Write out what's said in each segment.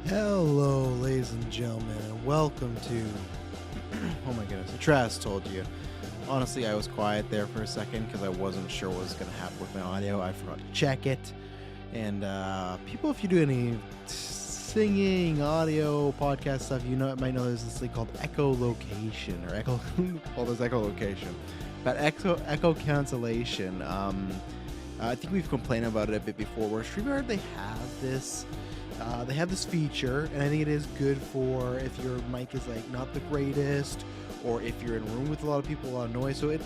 Hello, ladies and gentlemen, and welcome to. Oh my goodness, Travis told you. Honestly, I was quiet there for a second because I wasn't sure what was going to happen with my audio. I forgot to check it. And people, if you do any singing, audio, podcast stuff, might know there's this thing called echolocation or echo. Well, there's echolocation, but echo cancellation. I think we've complained about it a bit before. Where StreamYard they have this feature, and I think it is good for if your mic is like not the greatest, or if you're in a room with a lot of people, a lot of noise. So it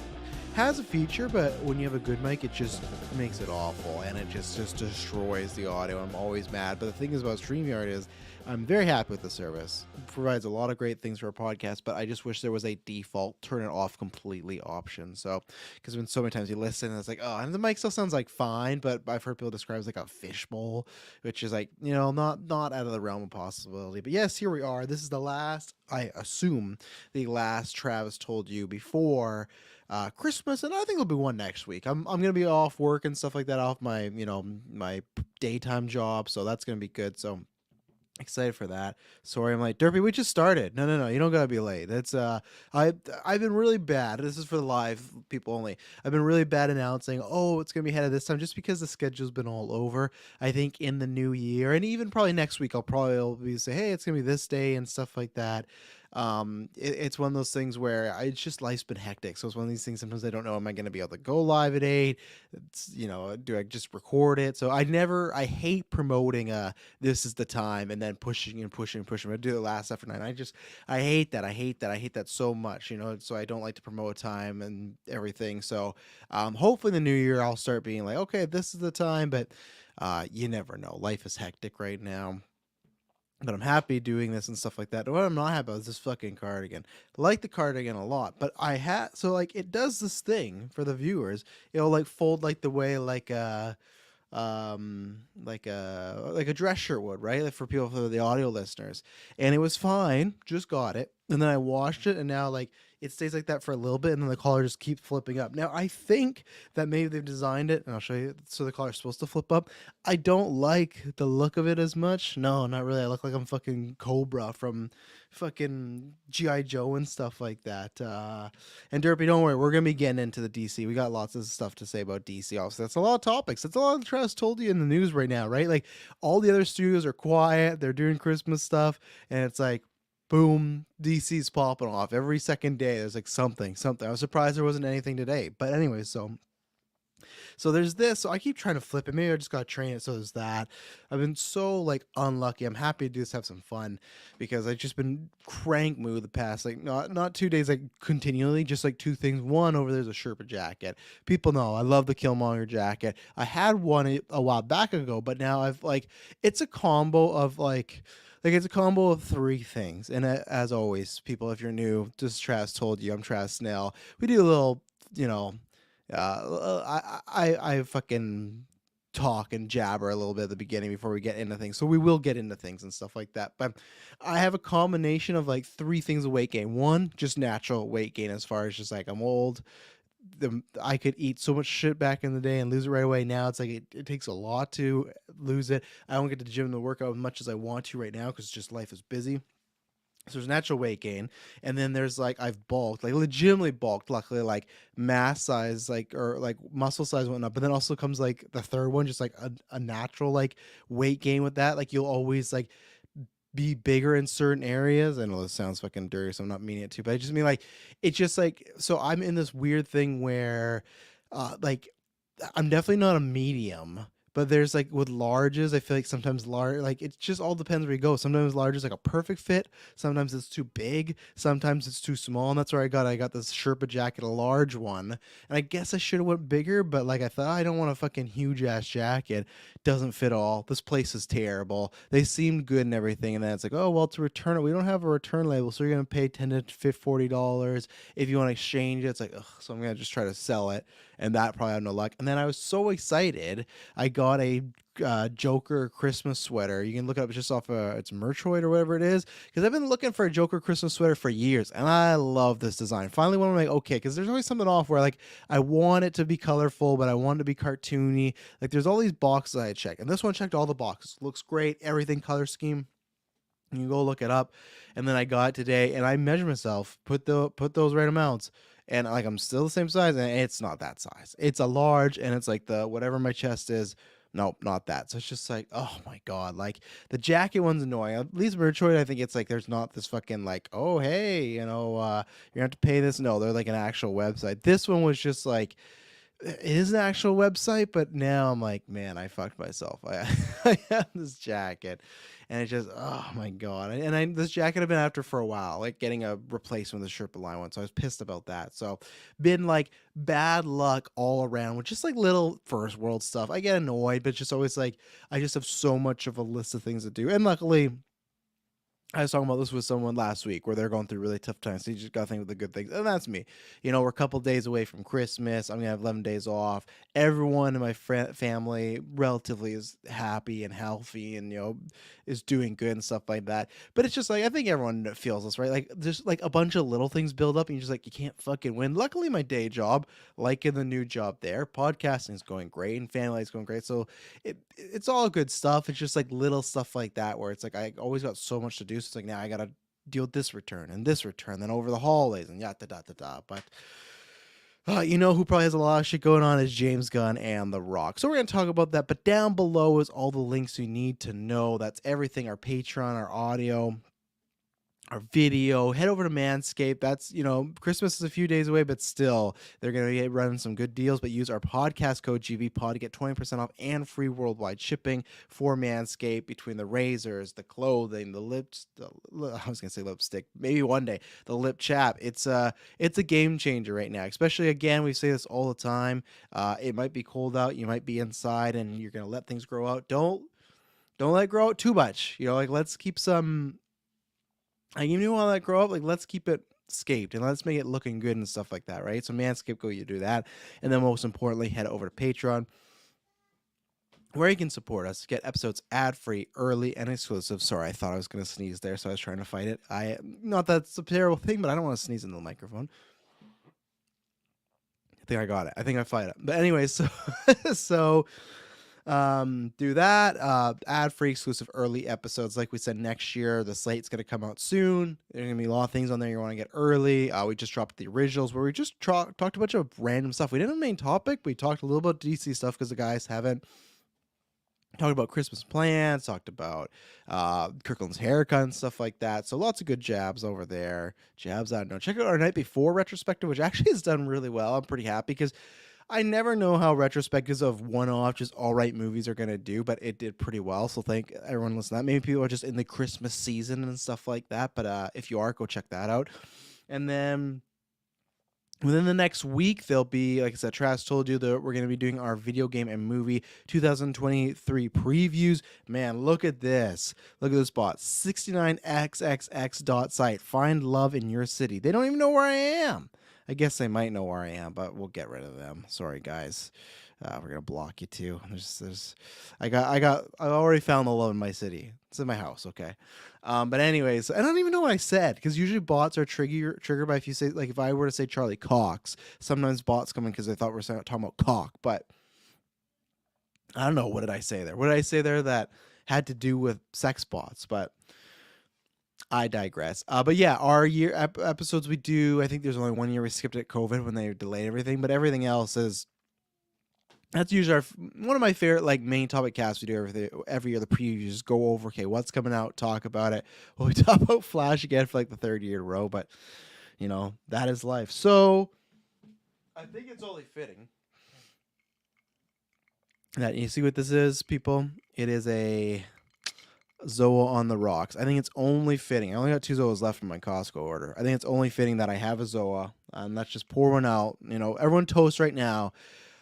has a feature, but when you have a good mic, it just makes it awful, and it just destroys the audio. I'm always mad. But the thing is about StreamYard is I'm very happy with the service. It provides a lot of great things for a podcast, but I just wish there was a default turn it off completely option. So, because when so many times you listen, and it's like, oh, and the mic still sounds like fine, but I've heard people describe it as like a fishbowl, which is like, not out of the realm of possibility. But yes, here we are. This is the last, I assume, the last Travis told you before Christmas, and I think there'll be one next week. I'm gonna be off work and stuff like that, off my my daytime job, so that's gonna be good. So excited for that. Sorry, I'm like, Derpy, we just started. No, you don't gotta be late. That's I've been really bad. This is for the live people only. I've been really bad announcing, oh, it's gonna be ahead of this time, just because the schedule's been all over. I think in the new year, and even probably next week, I'll probably be say, hey, it's gonna be this day and stuff like that. It's one of those things where it's just life's been hectic. So it's one of these things. Sometimes I don't know, am I going to be able to go live at 8? It's, do I just record it? So I hate promoting this is the time and then pushing and pushing and pushing. I do it last after 9. I hate that. I hate that so much, so I don't like to promote time and everything. So hopefully in the new year I'll start being like, okay, this is the time, but you never know. Life is hectic right now. But I'm happy doing this and stuff like that. What I'm not happy about is this fucking cardigan. I like the cardigan a lot, but so like it does this thing for the viewers. It'll like fold like the way like a dress shirt would, right? Like for the audio listeners. And it was fine, just got it. And then I washed it, and now like it stays like that for a little bit, and then the collar just keeps flipping up. Now I think that maybe they've designed it, and I'll show you, so the collar's supposed to flip up. I don't like the look of it as much. No, not really. I look like I'm fucking Cobra from fucking G.I. Joe and stuff like that. And Derpy, don't worry, we're gonna be getting into the DC. We got lots of stuff to say about DC. Also, that's a lot of topics. That's a lot of Travis told you in the news right now, right? Like all the other studios are quiet. They're doing Christmas stuff, and it's like, boom, DC's popping off every second day. There's like something. I was surprised there wasn't anything today. But anyway, so there's this. So I keep trying to flip it. Maybe I just got to train it. So there's that. I've been so like unlucky. I'm happy to do this, have some fun, because I've just been crank mood the past like not 2 days like continually, just like two things. One, over there's a Sherpa jacket. People know I love the Killmonger jacket. I had one a while back ago, but now I've like, it's a combo of it's a combo of three things. And as always, people, if you're new, just Travis told you, I'm Travis Snell. We do a little, I fucking talk and jabber a little bit at the beginning before we get into things. So we will get into things and stuff like that. But I have a combination of like three things of weight gain. One, just natural weight gain, as far as just like I'm old. I could eat so much shit back in the day and lose it right away. Now it's like it takes a lot to lose it. I don't get to the gym to work out as much as I want to right now because just life is busy. So there's natural weight gain, and then there's like I've bulked, like legitimately bulked. Luckily, like mass size, like or like muscle size went up. But then also comes like the third one, just like a natural like weight gain with that. Like you'll always like be bigger in certain areas. I know this sounds fucking dirty, so I'm not meaning it to, but I just mean like it's just like, so I'm in this weird thing where like I'm definitely not a medium, but there's like with larges, I feel like sometimes large, like it just all depends where you go. Sometimes large is like a perfect fit. Sometimes it's too big. Sometimes it's too small. And that's where I got this Sherpa jacket, a large one. And I guess I should have went bigger, but like I thought, I don't want a fucking huge ass jacket. Doesn't fit all. This place is terrible. They seemed good and everything. And then it's like, oh, well, to return it, we don't have a return label. So you're going to pay $10 to $40. If you want to exchange it, it's like, ugh, so I'm going to just try to sell it. And that probably had no luck. And then I was so excited. I got a Joker Christmas sweater. You can look it up just off it's Merchoid or whatever it is. Because I've been looking for a Joker Christmas sweater for years. And I love this design. Finally, when I'm like, okay, because there's always something off where like I want it to be colorful, but I want it to be cartoony. Like there's all these boxes I check. And this one checked all the boxes. Looks great. Everything color scheme. You go look it up, and then I got it today, and I measure myself, put those right amounts, and like I'm still the same size, and it's not that size. It's a large, and it's like the whatever my chest is. Nope, not that. So it's just like, oh my god, like the jacket one's annoying. At least Merchoid, I think it's like there's not this fucking like, oh hey, you have to pay this. No, they're like an actual website. This one was just like it is an actual website, but now I'm like, man, I fucked myself. I have this jacket, and it just, oh my god. And this jacket I've been after for a while, like getting a replacement of the Sherpa line one. So I was pissed about that. So been like bad luck all around with just like little first world stuff. I get annoyed, but it's just always like I just have so much of a list of things to do, and luckily I was talking about this with someone last week where they're going through really tough times. So you just got to think of the good things. And that's me. We're a couple days away from Christmas. I'm going to have 11 days off. Everyone in my family relatively is happy and healthy and, is doing good and stuff like that. But it's just like, I think everyone feels this, right? Like, there's like a bunch of little things build up and you're just like, you can't fucking win. Luckily, my day job, like in the new job there, podcasting is going great and family is going great. So it's all good stuff. It's just like little stuff like that where it's like I always got so much to do. So it's like now I gotta deal with this return and this return, then over the holidays and yada da da da. But who probably has a lot of shit going on is James Gunn and The Rock. So we're gonna talk about that. But down below is all the links you need to know. That's everything: our Patreon, our audio, our video. Head over to Manscaped. That's, Christmas is a few days away, but still, they're going to be running some good deals. But use our podcast code GVPOD to get 20% off and free worldwide shipping for Manscaped. Between the razors, the clothing, the lips, I was going to say lipstick, maybe one day, the lip chap. It's a game changer right now. Especially, again, we say this all the time. It might be cold out. You might be inside and you're going to let things grow out. Don't let it grow out too much. Let's keep some. Even if you want to let it grow up, like let's keep it scaped and let's make it looking good and stuff like that, right? So Manscaped, go you do that. And then most importantly, head over to Patreon where you can support us, get episodes ad-free, early, and exclusive. Sorry, I thought I was going to sneeze there, so I was trying to fight it. Not that it's a terrible thing, but I don't want to sneeze into the microphone. I think I got it. I think I fight it. But anyway, so do that. Ad-free, exclusive, early episodes. Like we said, next year the slate's going to come out soon. There's going to be a lot of things on there you want to get early. We just dropped the originals where we just talked a bunch of random stuff. We didn't have a main topic. We talked a little about DC stuff because the guys haven't talked about Christmas plans, talked about Kirklin's haircut and stuff like that. So lots of good jabs over there. Jabs, I don't know. Check out our night before retrospective, which actually has done really well. I'm pretty happy because I never know how retrospectives of one-off, just all-right movies are going to do, but it did pretty well. So thank everyone listening to that. Maybe people are just in the Christmas season and stuff like that, but if you are, go check that out. And then within the next week, there'll be, like I said, Travis told you that we're going to be doing our video game and movie 2023 previews. Man, look at this. Look at this bot. 69xxx.site. Find love in your city. They don't even know where I am. I guess they might know where I am, but we'll get rid of them. Sorry, guys. We're gonna block you too. I already found the love in my city. It's in my house, okay. But anyways, I don't even know what I said because usually bots are triggered by if you say, like, if I were to say Charlie Cox. Sometimes bots come in because they thought we were talking about cock, but I don't know. What did I say there? What did I say there that had to do with sex bots? But I digress. But yeah, our year episodes we do. I think there's only one year we skipped at COVID when they delayed everything, but everything else is. That's usually one of my favorite main topic casts we do every year. The previews go over what's coming out, talk about it. Well, we talk about Flash again for the third year in a row, but that is life. So I think it's only fitting that you see what this is, people. It is a Zoa on the rocks. I think it's only fitting. I only got 2 Zoas left from my Costco order. I think it's only fitting that I have a Zoa. Let's just pour one out. Everyone toast right now.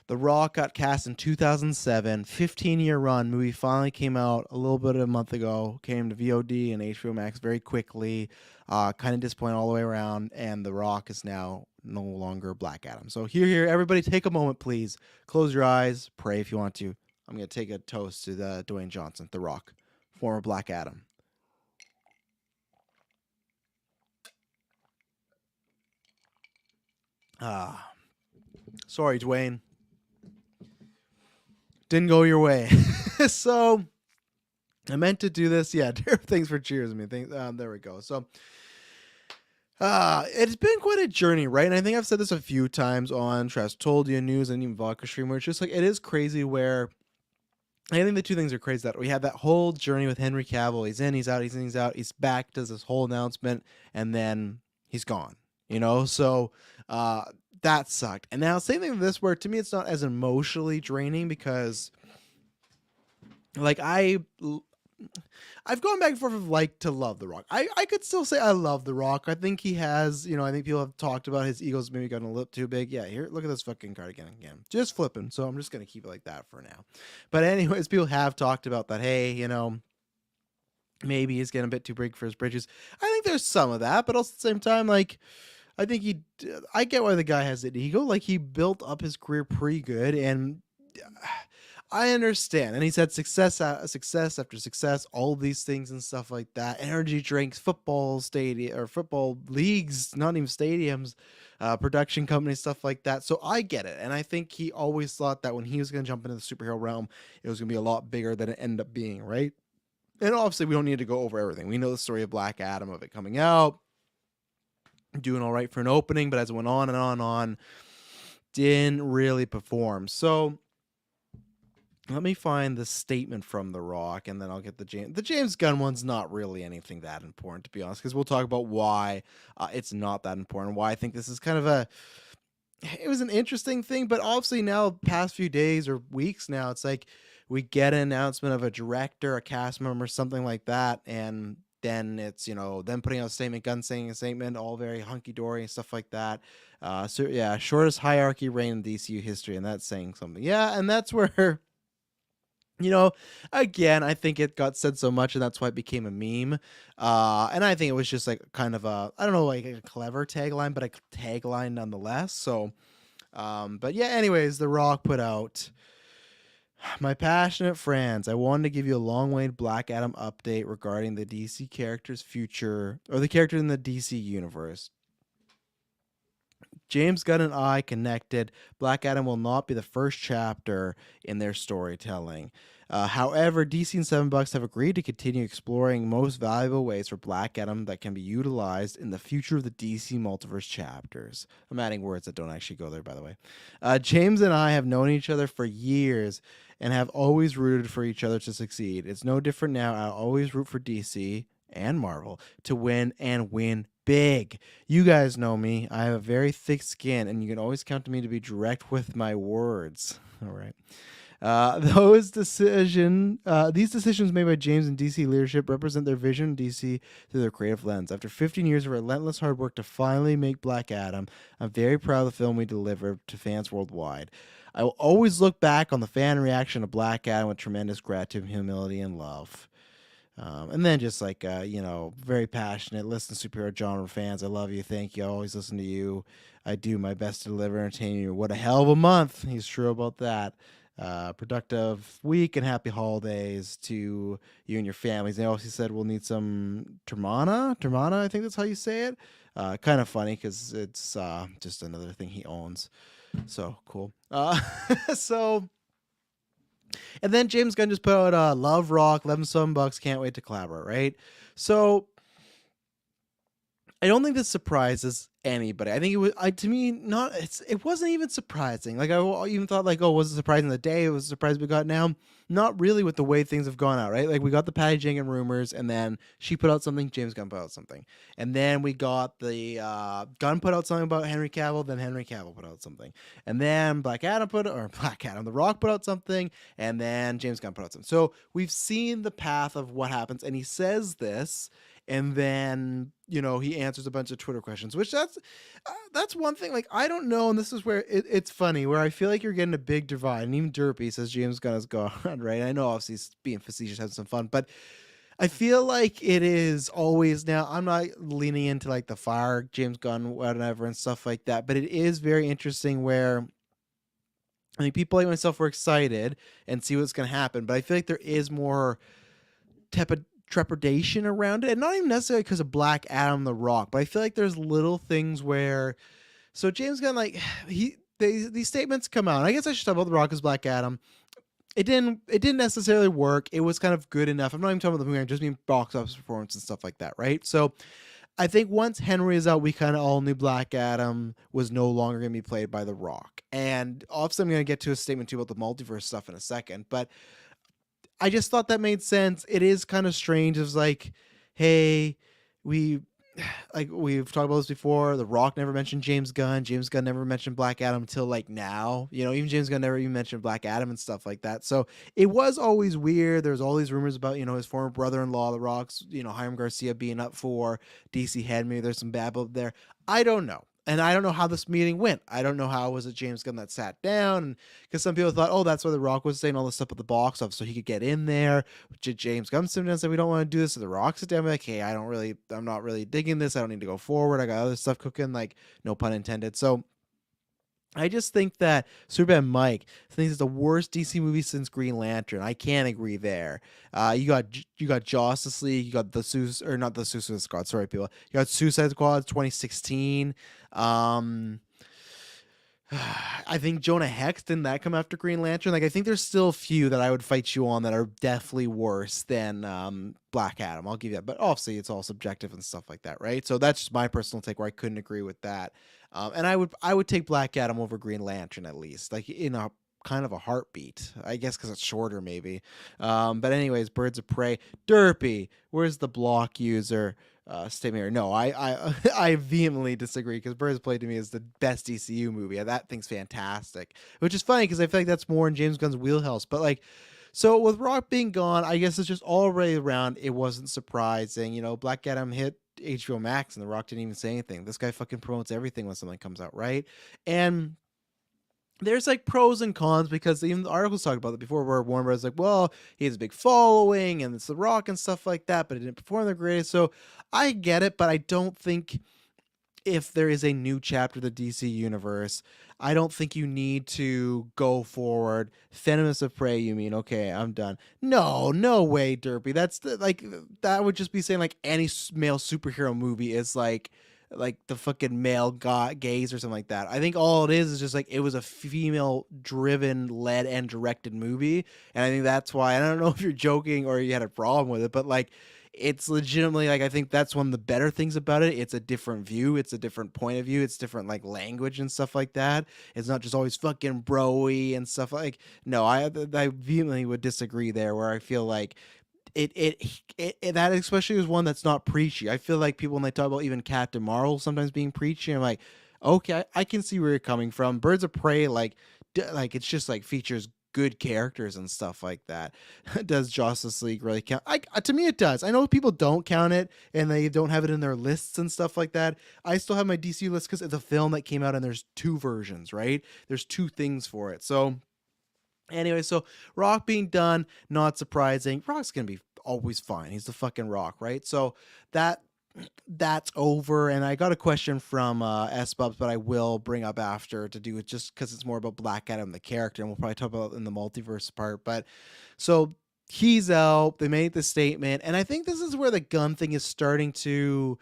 The Rock got cast in 2007. 15-year run. Movie finally came out a little bit of a month ago. Came to VOD and HBO Max very quickly. Kind of disappointing all the way around. And The Rock is now no longer Black Adam. So here, everybody take a moment, please. Close your eyes. Pray if you want to. I'm going to take a toast to Dwayne Johnson, The Rock. Former Black Adam. Sorry, Dwayne. Didn't go your way. So, I meant to do this. Yeah, thanks for cheers me. There we go. So, it's been quite a journey, right? And I think I've said this a few times on Trash Told You News and even Vodka Stream, where it's just like it is crazy. Where I think the two things are crazy. That we have that whole journey with Henry Cavill. He's in, he's out, he's in, he's out, he's back, does this whole announcement, and then he's gone. So that sucked. And now same thing with this, where to me it's not as emotionally draining because like I've gone back and forth of like to love The Rock. I could still say I love The Rock. I think he has, I think people have talked about his ego's maybe gotten a little too big. Yeah, here, look at this fucking card again. Just flipping. So I'm just going to keep it like that for now. But anyways, people have talked about that. Hey, maybe he's getting a bit too big for his britches. I think there's some of that, but also at the same time, like, I get why the guy has an ego. Like, he built up his career pretty good, and I understand. And he's had success after success, all these things and stuff like that. Energy drinks, football stadium or football leagues, not even stadiums, production companies, stuff like that. So I get it. And I think he always thought that when he was going to jump into the superhero realm, it was going to be a lot bigger than it ended up being, right? And obviously, we don't need to go over everything. We know the story of Black Adam, of it coming out, doing all right for an opening, but as it went on and on and on, didn't really perform. So let me find the statement from The Rock, and then I'll get the James Gunn one's not really anything that important, to be honest, because we'll talk about why it's not that important, why I think this is kind of it was an interesting thing, but obviously now, past few days or weeks now, it's like we get an announcement of a director, a cast member, something like that, and then it's, them putting out a statement, Gunn saying a statement, all very hunky-dory and stuff like that. So yeah, shortest hierarchy reign in DCU history, and that's saying something. Yeah, and that's where... again, I think it got said so much, and that's why it became a meme. And I think it was just like kind of I don't know, like a clever tagline, but a tagline nonetheless. So, but yeah, anyways, The Rock put out, "My passionate friends, I wanted to give you a long-awaited Black Adam update regarding the DC character's future, or the character in the DC universe. James Gunn and I connected. Black Adam will not be the first chapter in their storytelling. However, DC and $7 have agreed to continue exploring most valuable ways for Black Adam that can be utilized in the future of the DC multiverse chapters." I'm adding words that don't actually go there, by the way. "James and I have known each other for years and have always rooted for each other to succeed. It's no different now. I'll always root for DC and Marvel to win, and win big. You guys know me. I have a very thick skin, and you can always count on me to be direct with my words." All right. These decisions made by James and DC leadership represent their vision of DC through their creative lens. After 15 years of relentless hard work to finally make Black Adam, I'm very proud of the film we delivered to fans worldwide. I will always look back on the fan reaction to Black Adam with tremendous gratitude, humility, and love. And then just like, very passionate, listen, superhero genre fans, I love you, thank you, I always listen to you, I do my best to deliver entertaining you. What a hell of a month. He's true about that. Productive week and happy holidays to you and your families. They also said we'll need some Termana, I think that's how you say it. Kind of funny because it's just another thing he owns. So cool. And then James Gunn just put out Love Rock, $11 can't wait to collaborate, right? So I don't think this surprises anybody. I think it was, to me, it wasn't even surprising. Like, I even thought, like, oh, was it surprising the day? It was a surprise we got now. Not really, with the way things have gone out, right? Like, we got the Patty Jenkins rumors, and then she put out something, James Gunn put out something. And then we got the Gunn put out something about Henry Cavill, then Henry Cavill put out something. And then The Rock put out something, and then James Gunn put out something. So we've seen the path of what happens, and he says this, and then he answers a bunch of Twitter questions, which that's one thing. Like, I don't know, and this is where it's funny, where I feel like you're getting a big divide. And even Derpy says James Gunn is gone, right? I know, obviously, he's being facetious, having some fun, but I feel like it is always, now I'm not leaning into like the fire James Gunn whatever and stuff like that, but it is very interesting where I think people like myself were excited and see what's going to happen, but I feel like there is more trepidation around it, and not even necessarily because of Black Adam, The Rock, but I feel like there's little things where, so James Gunn, like, these statements come out, and I guess I should talk about The Rock as Black Adam. it didn't necessarily work. It was kind of good enough. I'm not even talking about the movie. I'm just mean box office performance and stuff like that, right? So I think once Henry is out, we kind of all knew Black Adam was no longer going to be played by The Rock. And obviously, I'm going to get to a statement too about the multiverse stuff in a second, but I just thought that made sense. It is kind of strange. It was like, hey, we like we've talked about this before. The Rock never mentioned James Gunn. James Gunn never mentioned Black Adam until like now. Even James Gunn never even mentioned Black Adam and stuff like that. So it was always weird. There's all these rumors about his former brother-in-law, The Rock's Hiram Garcia being up for DC head. Maybe there's some babble there. I don't know. And I don't know how this meeting went. I don't know how it was it James Gunn that sat down, because some people thought, oh, that's why The Rock was saying all this stuff at the box office so he could get in there. James Gunn sit down and said, we don't want to do this. So The Rock sit down and be like, hey, I'm not really digging this. I don't need to go forward. I got other stuff cooking, like no pun intended. So I just think that Superman Mike thinks it's the worst DC movie since Green Lantern. I can't agree there. You got Justice League, you got not the Suicide Squad. Sorry, people. You got Suicide Squad 2016. I think Jonah Hex, didn't that come after Green Lantern? Like, I think there's still a few that I would fight you on that are definitely worse than Black Adam. I'll give you that. But obviously, it's all subjective and stuff like that, right? So that's just my personal take where I couldn't agree with that. And I would take Black Adam over Green Lantern at least, like in a kind of a heartbeat, I guess, because it's shorter maybe. But anyways, Birds of Prey, Derpy. Where's the block user? Statement here. No, I vehemently disagree, because Birds of Prey to me is the best DCU movie. That thing's fantastic, which is funny because I feel like that's more in James Gunn's wheelhouse. But like, so with Rock being gone, I guess it's just all right around. It wasn't surprising. Black Adam hit HBO Max and The Rock didn't even say anything. This guy fucking promotes everything when something comes out, right? And there's like pros and cons, because even the articles talked about it before, where Warner Bros. Like, well, he has a big following and it's The Rock and stuff like that, but it didn't perform the greatest. So I get it, but I don't think, if there is a new chapter of the DC universe, I don't think you need to go forward. Venomous of Prey, you mean? Okay, I'm done. No way, Derpy. That would just be saying like any male superhero movie is like the fucking male gaze or something like that. I think all it is just like it was a female driven, led, and directed movie, and I think that's why. I don't know if you're joking or you had a problem with it, but like, it's legitimately like, I think that's one of the better things about it. It's a different view. It's a different point of view. It's different like language and stuff like that. It's not just always fucking bro-y and stuff like. No, I vehemently would disagree there. Where I feel like that especially is one that's not preachy. I feel like people, when they talk about even Captain Marvel sometimes being preachy, I'm like, okay, I can see where you're coming from. Birds of Prey, like it's just like features good characters and stuff like that. Does Justice League really count? To me, it does. I know people don't count it and they don't have it in their lists and stuff like that. I still have my DC list because it's a film that came out and there's two versions, right? There's two things for it. So anyway, so Rock being done, not surprising. Rock's gonna be always fine. He's the fucking Rock, right? So that's over. And I got a question from S-Bubs, but I will bring up after, to do with just because it's more about Black Adam, the character, and we'll probably talk about it in the multiverse part. But so he's out. They made the statement, and I think this is where the Gunn thing is starting to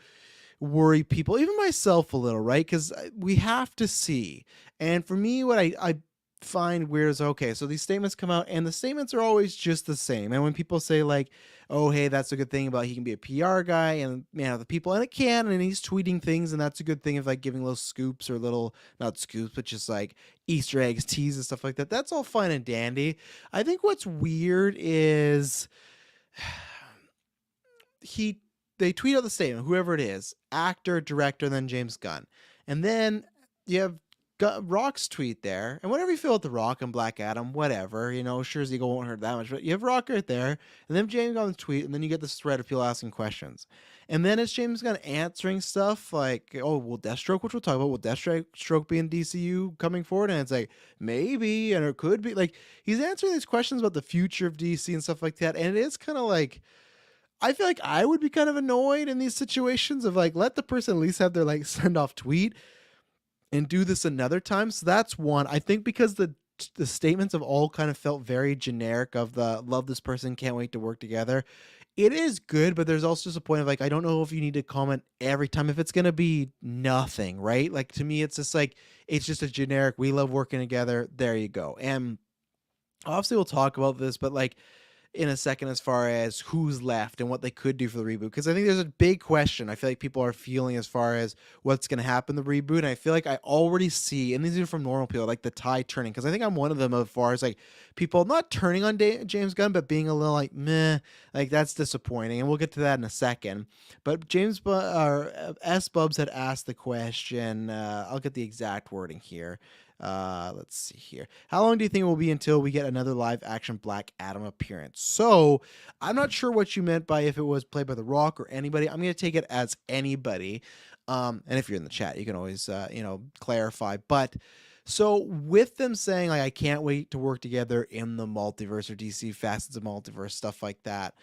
worry people, even myself a little, right? Because we have to see. And for me, what I find weird is, okay, so these statements come out and the statements are always just the same. And when people say like, oh, hey, that's a good thing about he can be a PR guy and the people, and it can, and he's tweeting things, and that's a good thing of like giving little scoops or little, not scoops, but just like Easter eggs, teases, stuff like that. That's all fine and dandy. I think what's weird is they tweet out the statement, whoever it is, actor, director, then James Gunn. And then you have Rock's tweet there, and whatever you feel with The Rock and Black Adam, whatever, sure as ego won't hurt that much, but you have Rock right there, and then James Gunn's tweet, and then you get this thread of people asking questions. And then it's James Gunn answering stuff like, oh, will Deathstroke, which we'll talk about, will Deathstroke be in DCU coming forward? And it's like, maybe, and it could be. Like, he's answering these questions about the future of DC and stuff like that, and it is kind of like, I feel like I would be kind of annoyed in these situations of like, let the person at least have their like send off tweet and do this another time. So that's one. I think because the statements have all kind of felt very generic of the love this person, can't wait to work together. It is good, but there's also just a point of like, I don't know if you need to comment every time if it's going to be nothing, right? Like, to me, it's just like, it's just a generic, we love working together. There you go. And Obviously, we'll talk about this, but like in a second as far as who's left and what they could do for the reboot, because I think there's a big question I feel like people are feeling as far as what's going to happen in the reboot. And I feel like I already see, and these are from normal people, like the tide turning, because I think I'm one of them as far as like people not turning on James Gunn but being a little like meh, like that's disappointing, and we'll get to that in a second. But S Bubs had asked the question, I'll get the exact wording here. Let's see here. How long do you think it will be until we get another live action Black Adam appearance? So I'm not sure what you meant by if it was played by The Rock or anybody. I'm going to take it as anybody. And if you're in the chat, you can always, clarify. But so with them saying like, I can't wait to work together in the multiverse or DC facets of multiverse, stuff like that.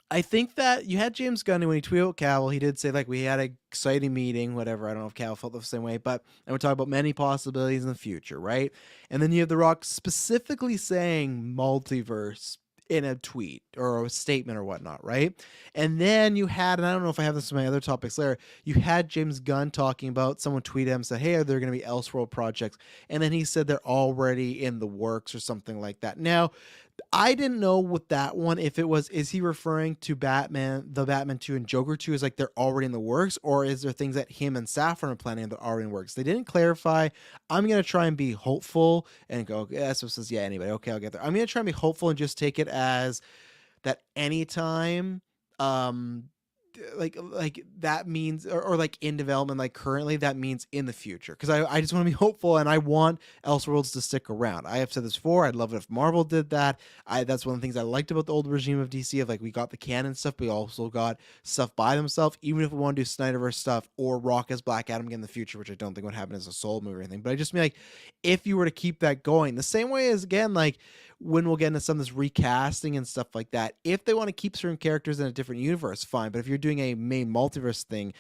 I think that you had James Gunn when he tweeted out Cavill. He did say like we had an exciting meeting, whatever. I don't know if Cavill felt the same way, but and we're talking about many possibilities in the future, right? And then you have The Rock specifically saying multiverse in a tweet or a statement or whatnot, right? And then you had, and I don't know if I have this in my other topics later, you had James Gunn talking about, someone tweeted him and said, hey, are there going to be Elseworld projects? And then he said they're already in the works or something like that. Now, I didn't know with that one if it was, is he referring to the Batman 2 and Joker 2 is like they're already in the works, or is there things that him and Saffron are planning that are already in the works? They didn't clarify. I'm going to try and be hopeful and go, okay, that's what says, yeah, anybody. Okay, I'll get there. I'm going to try and be hopeful and just take it as that anytime, like that means, or like in development, like currently, that means in the future, because I just want to be hopeful and I want Elseworlds to stick around. I have said this before, I'd love it if Marvel did that. That's one of the things I liked about the old regime of DC, of like we got the canon stuff, but we also got stuff by themselves. Even if we want to do Snyderverse stuff or Rock as Black Adam again in the future, which I don't think would happen as a solo movie or anything, but I just mean like if you were to keep that going the same way as, again, like when we'll get into some of this recasting and stuff like that, if they want to keep certain characters in a different universe, fine. But if you're doing a main multiverse thing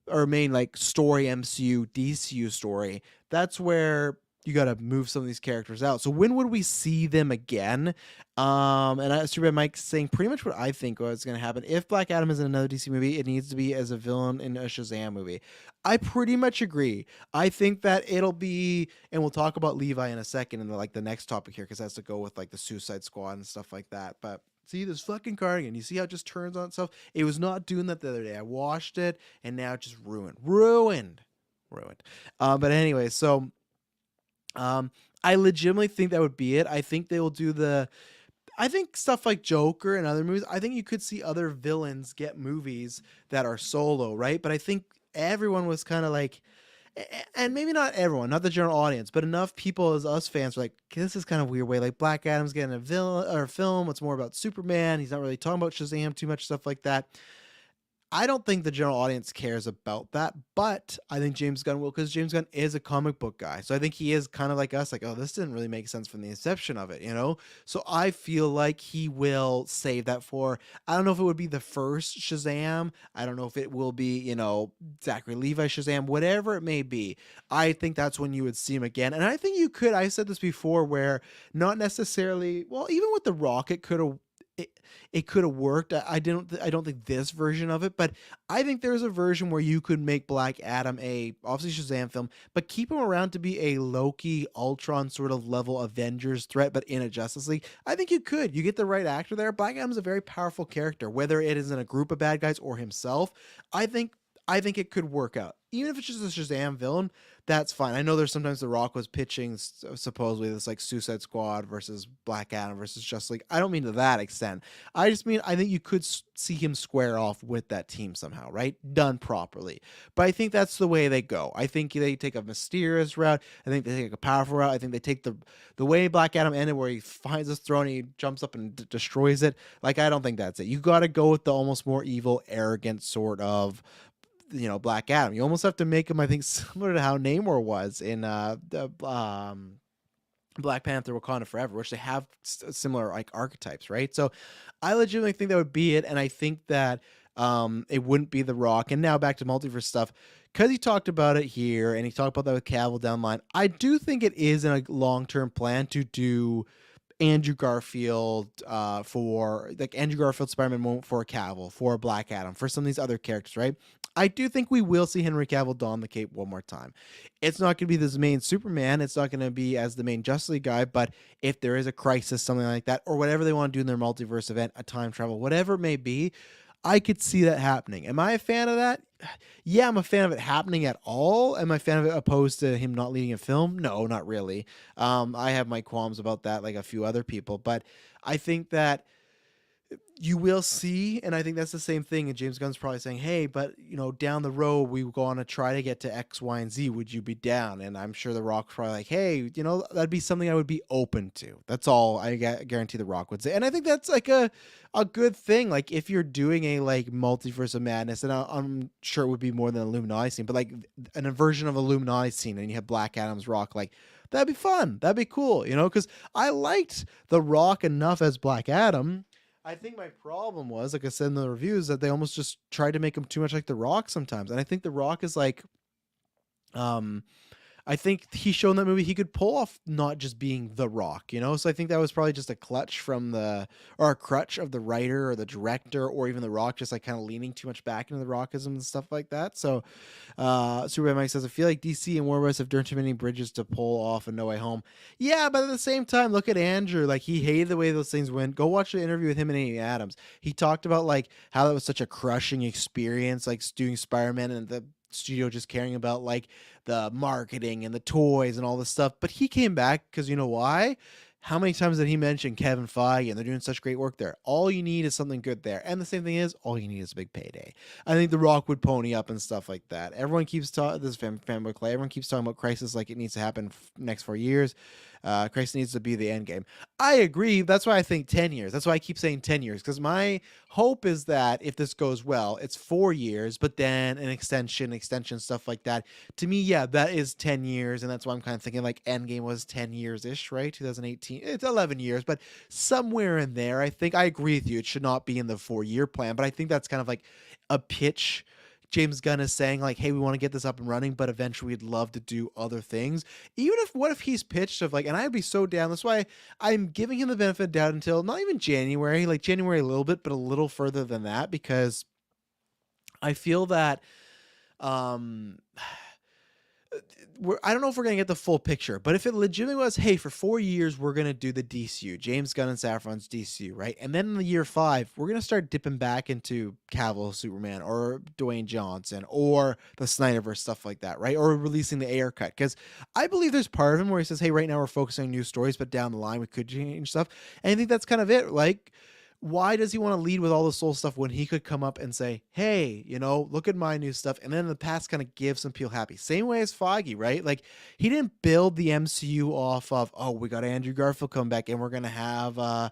or main like story, MCU, DCU story, that's where you got to move some of these characters out. So when would we see them again? And I see Mike saying pretty much what I think was going to happen. If Black Adam is in another DC movie, it needs to be as a villain in a Shazam movie. I pretty much agree. I think that it'll be, and we'll talk about Levi in a second in the next topic here, because that's to go with like the Suicide Squad and stuff like that. But see this fucking cardigan, you see how it just turns on itself? It was not doing that the other day. I washed it and now it's just ruined. But anyway, so I legitimately think that would be it. I think they will do I think stuff like Joker and other movies, I think you could see other villains get movies that are solo, right? But I think everyone was kind of like, and maybe not everyone, not the general audience, but enough people as us fans were like, this is kind of weird way. Like Black Adam's getting a villain or a film. It's more about Superman. He's not really talking about Shazam too much, stuff like that. I don't think the general audience cares about that, but I think James Gunn will, because James Gunn is a comic book guy. So I think he is kind of like us, like, oh, this didn't really make sense from the inception of it, you know? So I feel like he will save that for, I don't know if it would be the first Shazam. I don't know if it will be, Zachary Levi Shazam, whatever it may be. I think that's when you would see him again. And I think you could, I said this before, where not necessarily, well, even with The Rock, it could have worked. I don't think this version of it, but I think there's a version where you could make Black Adam a obviously Shazam film, but keep him around to be a Loki, Ultron sort of level Avengers threat, but in a Justice League. I think you could. You get the right actor there. Black Adam's a very powerful character, whether it is in a group of bad guys or himself. I think it could work out. Even if it's just a Shazam villain, that's fine. I know there's sometimes The Rock was pitching supposedly this like Suicide Squad versus Black Adam versus Justice League. I don't mean to that extent. I just mean I think you could see him square off with that team somehow, right? Done properly. But I think that's the way they go. I think they take a mysterious route. I think they take a powerful route. I think they take the way Black Adam ended, where he finds his throne, he jumps up and destroys it. Like, I don't think that's it. You got to go with the almost more evil, arrogant sort of Black Adam. You almost have to make him, I think, similar to how Namor was in Black Panther Wakanda Forever, which they have similar like archetypes, right? So I legitimately think that would be it, and I think that it wouldn't be The Rock. And now back to multiverse stuff, because he talked about it here, and he talked about that with Cavill down the line. I do think it is in a long-term plan to do Andrew Garfield for like Andrew Garfield Spider-Man moment for Cavill, for Black Adam, for some of these other characters, right? I do think we will see Henry Cavill don the cape one more time. It's not going to be this main Superman. It's not going to be as the main Justice League guy. But if there is a crisis, something like that, or whatever they want to do in their multiverse event, a time travel, whatever it may be, I could see that happening. Am I a fan of that? Yeah, I'm a fan of it happening at all. Am I a fan of it opposed to him not leading a film? No, not really. I have my qualms about that, like a few other people. But I think that you will see, and I think that's the same thing. And James Gunn's probably saying, "Hey, but down the road we go on to try to get to X, Y, and Z. Would you be down?" And I'm sure The Rock's probably like, "Hey, that'd be something I would be open to." That's all I guarantee The Rock would say, and I think that's like a good thing. Like if you're doing a like multiverse of madness, and I'm sure it would be more than an Illuminati scene, but like an inversion of Illuminati scene, and you have Black Adam's Rock, like that'd be fun. That'd be cool, because I liked The Rock enough as Black Adam. I think my problem was, like I said in the reviews, that they almost just tried to make him too much like The Rock sometimes. And I think The Rock is like, um, I think he showed in that movie he could pull off not just being The Rock, So I think that was probably just a clutch or a crutch of the writer or the director or even The Rock, just like kind of leaning too much back into the Rockism and stuff like that. So, Superman Mike says, I feel like DC and Warner Bros. Have burned too many bridges to pull off a No Way Home. Yeah, but at the same time, look at Andrew. Like he hated the way those things went. Go watch the interview with him and Amy Adams. He talked about like how that was such a crushing experience, like doing Spider-Man and the studio just caring about like the marketing and the toys and all this stuff. But he came back because you know why? How many times did he mention Kevin Feige and they're doing such great work there? All you need is something good there. And the same thing is, all you need is a big payday. I think The Rock would pony up and stuff like that. Everyone keeps talking, this is Fanboy Clay, everyone keeps talking about Crisis like it needs to happen next 4 years. Crisis needs to be the end game. I agree. That's why I think 10 years. That's why I keep saying 10 years. Because my hope is that if this goes well, it's 4 years, but then an extension, stuff like that. To me, yeah, that is 10 years. And that's why I'm kind of thinking like Endgame was 10 years-ish, right? 2018. It's 11 years, but somewhere in there, I think I agree with you. It should not be in the 4-year plan, but I think that's kind of like a pitch James Gunn is saying like, hey, we want to get this up and running, but eventually we'd love to do other things. What if he's pitched of like, and I'd be so down. That's why I'm giving him the benefit of doubt until not even January, like January a little bit, but a little further than that, because I feel that, I don't know if we're going to get the full picture, but if it legitimately was, hey, for 4 years, we're going to do the DCU, James Gunn and Safran's DCU, right? And then in the year 5, we're going to start dipping back into Cavill Superman or Dwayne Johnson or the Snyderverse, stuff like that, right? Or releasing the Ayer cut. Because I believe there's part of him where he says, hey, right now we're focusing on new stories, but down the line we could change stuff. And I think that's kind of it. Like, why does he want to lead with all the soul stuff when he could come up and say, hey, look at my new stuff, and then in the past kind of give some people happy? Same way as Feige, right? Like he didn't build the MCU off of, oh, we got Andrew Garfield come back and we're gonna have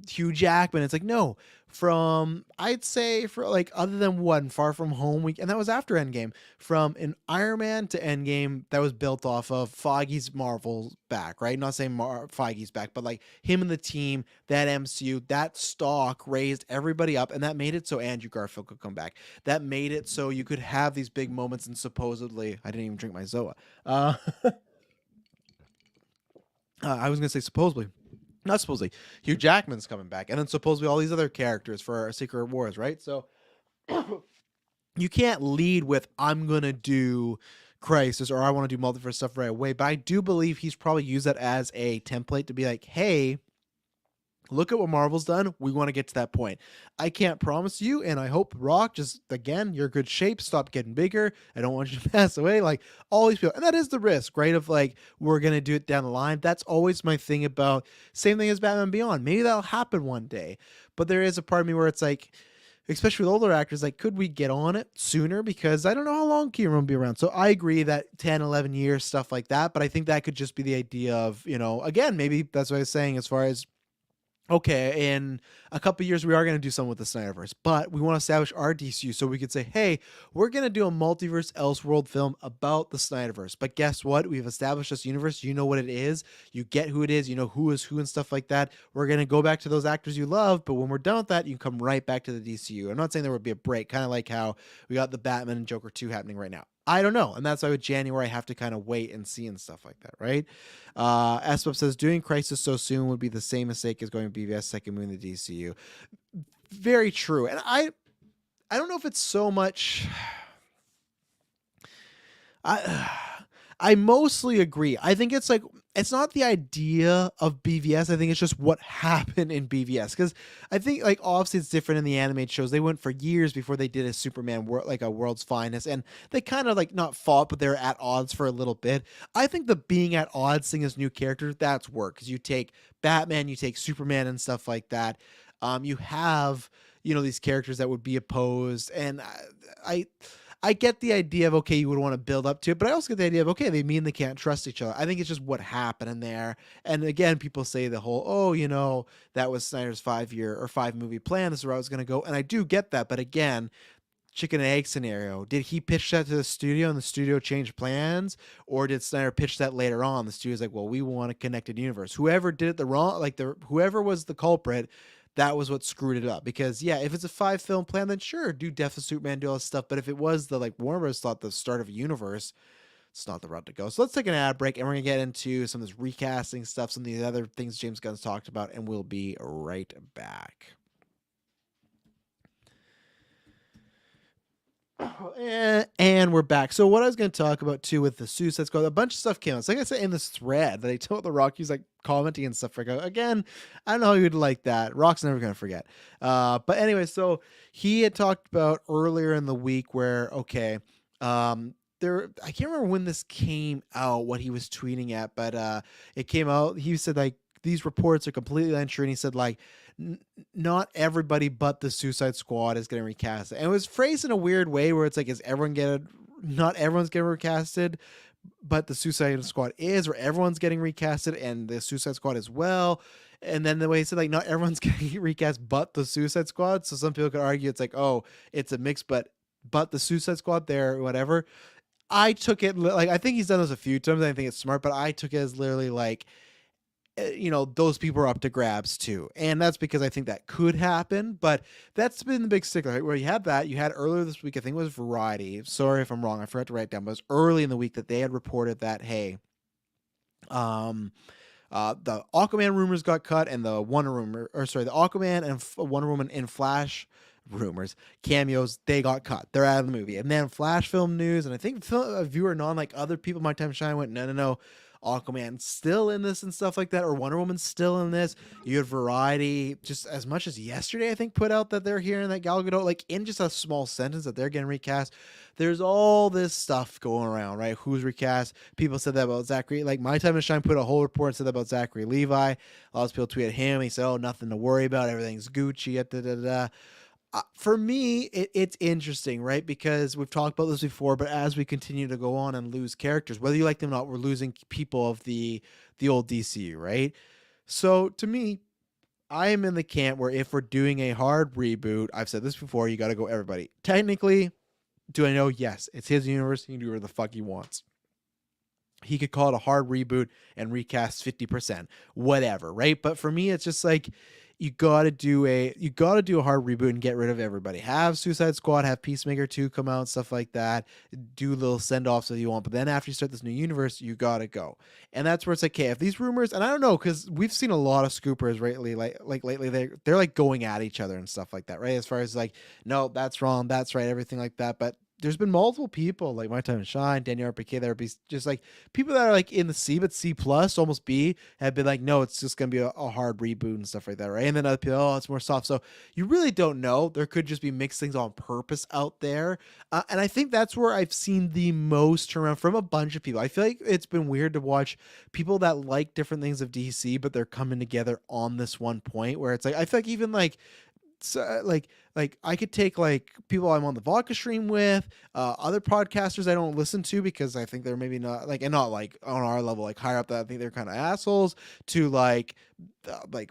Hugh Jackman. It's like, no, from I'd say for like other than one Far From Home and that was after Endgame, from an Iron Man to Endgame, that was built off of Feige's Marvel back, right? Not saying Feige's back, but like him and the team, that MCU, that stock raised everybody up, and that made it so Andrew Garfield could come back. That made it so you could have these big moments, and supposedly, I didn't even drink my Zoa. I was gonna say supposedly. Not supposedly, Hugh Jackman's coming back, and then supposedly all these other characters for Secret Wars, right? So you can't lead with, I'm going to do Crisis or I want to do multiverse stuff right away, but I do believe he's probably used that as a template to be like, hey, look at what Marvel's done. We want to get to that point. I can't promise you, and I hope Rock, just again, you're in good shape. Stop getting bigger. I don't want you to pass away. Like all these people, and that is the risk, right? Of like we're gonna do it down the line. That's always my thing about same thing as Batman Beyond. Maybe that'll happen one day, but there is a part of me where it's like, especially with older actors, like could we get on it sooner? Because I don't know how long Kieran will be around. So I agree that 10, 11 years, stuff like that. But I think that could just be the idea of, again, maybe that's what I was saying as far as, okay, in a couple of years, we are going to do something with the Snyderverse, but we want to establish our DCU so we could say, hey, we're going to do a multiverse Elseworld film about the Snyderverse. But guess what? We've established this universe. You know what it is. You get who it is. You know who is who and stuff like that. We're going to go back to those actors you love, but when we're done with that, you can come right back to the DCU. I'm not saying there would be a break, kind of like how we got the Batman and Joker 2 happening right now. I don't know. And that's why with January, I have to kind of wait and see and stuff like that, right? SWAP says, doing Crisis so soon would be the same mistake as going to BVS second movie in the DCU. Very true. And I don't know if it's so much. I I mostly agree. I think it's like it's not the idea of BVS. I think it's just what happened in BVS because I think like obviously it's different in the animated shows. They went for years before they did a Superman like a World's Finest, and they kind of like not fought, but they're at odds for a little bit. I think the being at odds thing as new characters that's work because you take Batman, you take Superman, and stuff like that. You have these characters that would be opposed, and I I get the idea of okay, you would want to build up to it, but I also get the idea of okay, they mean they can't trust each other. I think it's just what happened in there. And again, people say the whole oh, that was Snyder's 5-year or 5-movie plan. This is where I was going to go, and I do get that. But again, chicken and egg scenario. Did he pitch that to the studio and the studio changed plans, or did Snyder pitch that later on? The studio's like, well, we want a connected universe. Whoever did it the wrong, like whoever was the culprit, that was what screwed it up. Because yeah, if it's a 5-film plan, then sure, do Death of Superman, do all this stuff. But if it was the like Warner Bros. Thought the start of a universe, it's not the route to go. So let's take an ad break, and we're gonna get into some of this recasting stuff, some of the other things James Gunn's talked about, and we'll be right back. And we're back. So what I was going to talk about too with the Suicide Squad, a bunch of stuff came out. It's like I said in this thread that I told the Rock, he's like commenting and stuff. Again, I don't know how you'd like that. Rock's never going to forget. But anyway, so he had talked about earlier in the week where I can't remember when this came out, what he was tweeting at, but it came out. He said like these reports are completely untrue, and he said like not everybody but the Suicide Squad is getting recast. And it was phrased in a weird way where it's like, not everyone's getting recasted, but the Suicide Squad is, or everyone's getting recasted and the Suicide Squad as well. And then the way he said like not everyone's getting recast but the Suicide Squad. So some people could argue it's like, oh, it's a mix, but the Suicide Squad there, whatever. I took it like I think he's done this a few times. I think it's smart, but I took it as literally like those people are up to grabs too. And that's because I think that could happen, but that's been the big stickler, right? Where you had earlier this week, I think it was Variety. Sorry if I'm wrong. I forgot to write it down, but it was early in the week that they had reported that, hey, the Aquaman rumors got cut and the the Aquaman and Wonder Woman in Flash rumors cameos, they got cut, they're out of the movie. And then Flash film news, and I think a viewer non like other people my time to shine went no, Aquaman still in this and stuff like that, or Wonder Woman's still in this. You had Variety just as much as yesterday I think put out that they're hearing that Gal Gadot, like in just a small sentence, that they're getting recast. There's all this stuff going around, right? Who's recast? People said that about Zachary, like my time to shine put a whole report and said that about Zachary Levi. A lot of people tweeted him, he said, oh, nothing to worry about, everything's Gucci, da da da. For me, it's interesting, right? Because we've talked about this before, but as we continue to go on and lose characters, whether you like them or not, we're losing people of the old DCU, right? So to me, I am in the camp where if we're doing a hard reboot, I've said this before, you got to go everybody. Technically, do I know? Yes, it's his universe. He can do whatever the fuck he wants. He could call it a hard reboot and recast 50%, whatever, right? But for me, it's just like you gotta do a hard reboot and get rid of everybody. Have Suicide Squad, have Peacemaker 2 come out, stuff like that. Do little send-offs if you want, but then after you start this new universe, you gotta go. And that's where it's like, okay, if these rumors, and I don't know, because we've seen a lot of scoopers lately, like lately, they're like going at each other and stuff like that, right? As far as like, no, that's wrong, that's right, everything like that. But there's been multiple people like My Time to Shine, Danielle RPK, that are just like people that are like in the C but C plus, almost B, have been like, no, it's just gonna be a hard reboot and stuff like that, right? And then other people, oh, it's more soft. So you really don't know. There could just be mixed things on purpose out there, and I think that's where I've seen the most turnaround from a bunch of people. I feel like it's been weird to watch people that like different things of DC, but they're coming together on this one point where it's like I feel like even like so, like I could take like people I'm on the vodka stream with, other podcasters I don't listen to because I think they're maybe not like, and not like on our level, like higher up, that I think they're kind of assholes, to like the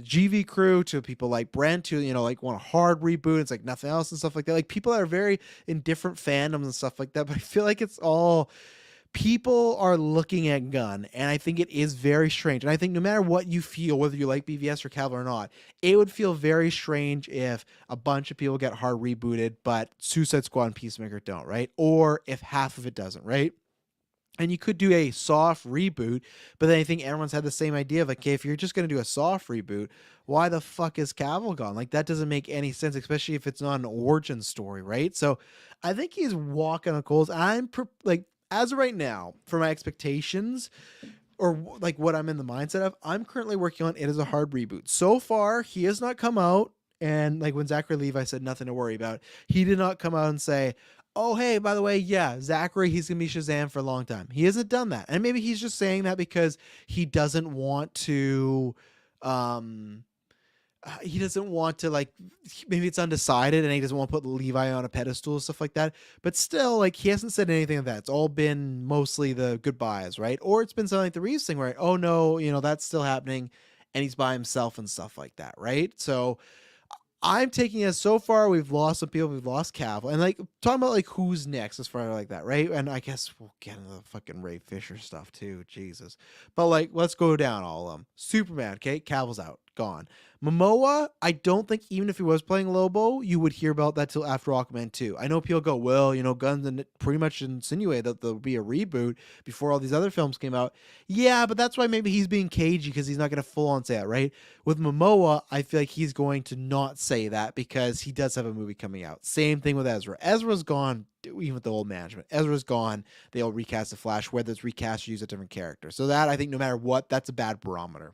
GV crew, to people like Brent, who like want a hard reboot, it's like nothing else and stuff like that, like people that are very in different fandoms and stuff like that. But I feel like it's all people are looking at Gunn, and I think it is very strange. And I think no matter what you feel, whether you like BVS or Cavill or not, it would feel very strange if a bunch of people get hard rebooted, but Suicide Squad and Peacemaker don't, right? Or if half of it doesn't, right? And you could do a soft reboot, but then I think everyone's had the same idea of like, okay, if you're just going to do a soft reboot, why the fuck is Cavill gone? Like, that doesn't make any sense, especially if it's not an origin story, right? So I think he's walking on coals. Like, as of right now, for my expectations, or like what I'm in the mindset of, I'm currently working on it as a hard reboot. So far, he has not come out. And like when Zachary Levi said nothing to worry about, he did not come out and say, oh, hey, by the way, yeah, Zachary, he's going to be Shazam for a long time. He hasn't done that. And maybe he's just saying that because he doesn't want to, like, maybe it's undecided and he doesn't want to put Levi on a pedestal and stuff like that. But still, like, he hasn't said anything of that. It's all been mostly the goodbyes, right? Or it's been something like the Reeves thing, right? Oh no, that's still happening and he's by himself and stuff like that, right? So I'm taking it as so far we've lost some people, we've lost Cavill, and like talking about like who's next as far as like that, right? And I guess we'll get into the fucking Ray Fisher stuff too, Jesus. But like, let's go down all of them. Superman, okay, Cavill's out, gone. Momoa, I don't think even if he was playing Lobo, you would hear about that till after Aquaman 2. I know people go, well, Gunn pretty much insinuated that there'll be a reboot before all these other films came out. Yeah, but that's why maybe he's being cagey because he's not going to full on say it, right? With Momoa, I feel like he's going to not say that because he does have a movie coming out. Same thing with Ezra. Ezra's gone, even with the old management. Ezra's gone. They'll recast the Flash, whether it's recast or use a different character. So that, I think, no matter what, that's a bad barometer.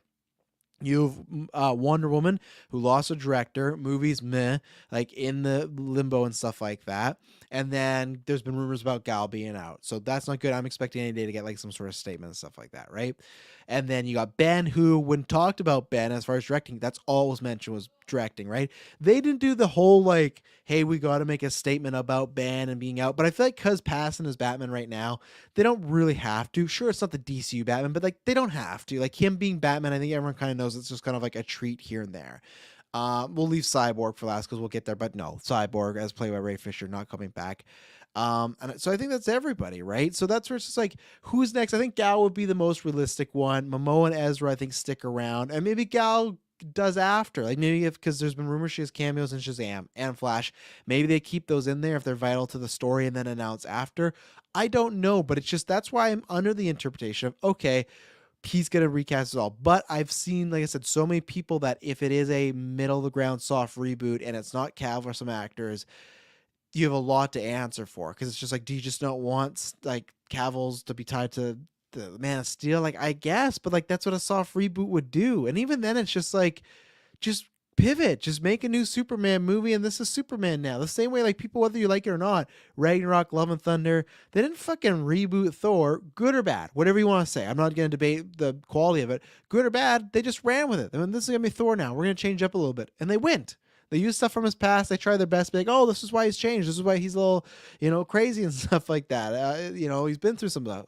You've Wonder Woman, who lost a director, movies meh, like in the limbo and stuff like that. And then there's been rumors about Gal being out. So that's not good. I'm expecting any day to get like some sort of statement and stuff like that, right? And then you got Ben, who, when talked about Ben as far as directing, that's all was mentioned was directing, right? They didn't do the whole like, hey, we got to make a statement about Ben and being out. But I feel like because Pattinson is Batman right now, they don't really have to. Sure, it's not the DCU Batman, but like they don't have to. Like him being Batman, I think everyone kind of knows it's just kind of like a treat here and there. We'll leave Cyborg for last because we'll get there, but no, Cyborg as played by Ray Fisher not coming back. And so I think that's everybody, right? So that's where it's just like, who's next? I think Gal would be the most realistic one. Momoa and Ezra, I think, stick around, and maybe Gal does after, like maybe because there's been rumors she has cameos in Shazam and Flash, maybe they keep those in there if they're vital to the story and then announce after. I don't know, but it's just that's why I'm under the interpretation of okay, he's gonna recast it all. But I've seen, like I said, so many people that if it is a middle of the ground soft reboot and it's not Cavill or some actors, you have a lot to answer for because it's just like, do you just not want like Cavill's to be tied to the Man of Steel? Like, I guess, but like that's what a soft reboot would do. And even then, it's just like, just pivot, just make a new Superman movie, and this is Superman now. The same way, like people, whether you like it or not, Ragnarok, Love and Thunder, they didn't fucking reboot Thor, good or bad, whatever you want to say. I'm not going to debate the quality of it, good or bad. They just ran with it. I mean, this is gonna be Thor now. We're gonna change up a little bit, and they went. They use stuff from his past. They try their best to be like, oh, this is why he's changed. This is why he's a little, crazy and stuff like that. He's been through some stuff.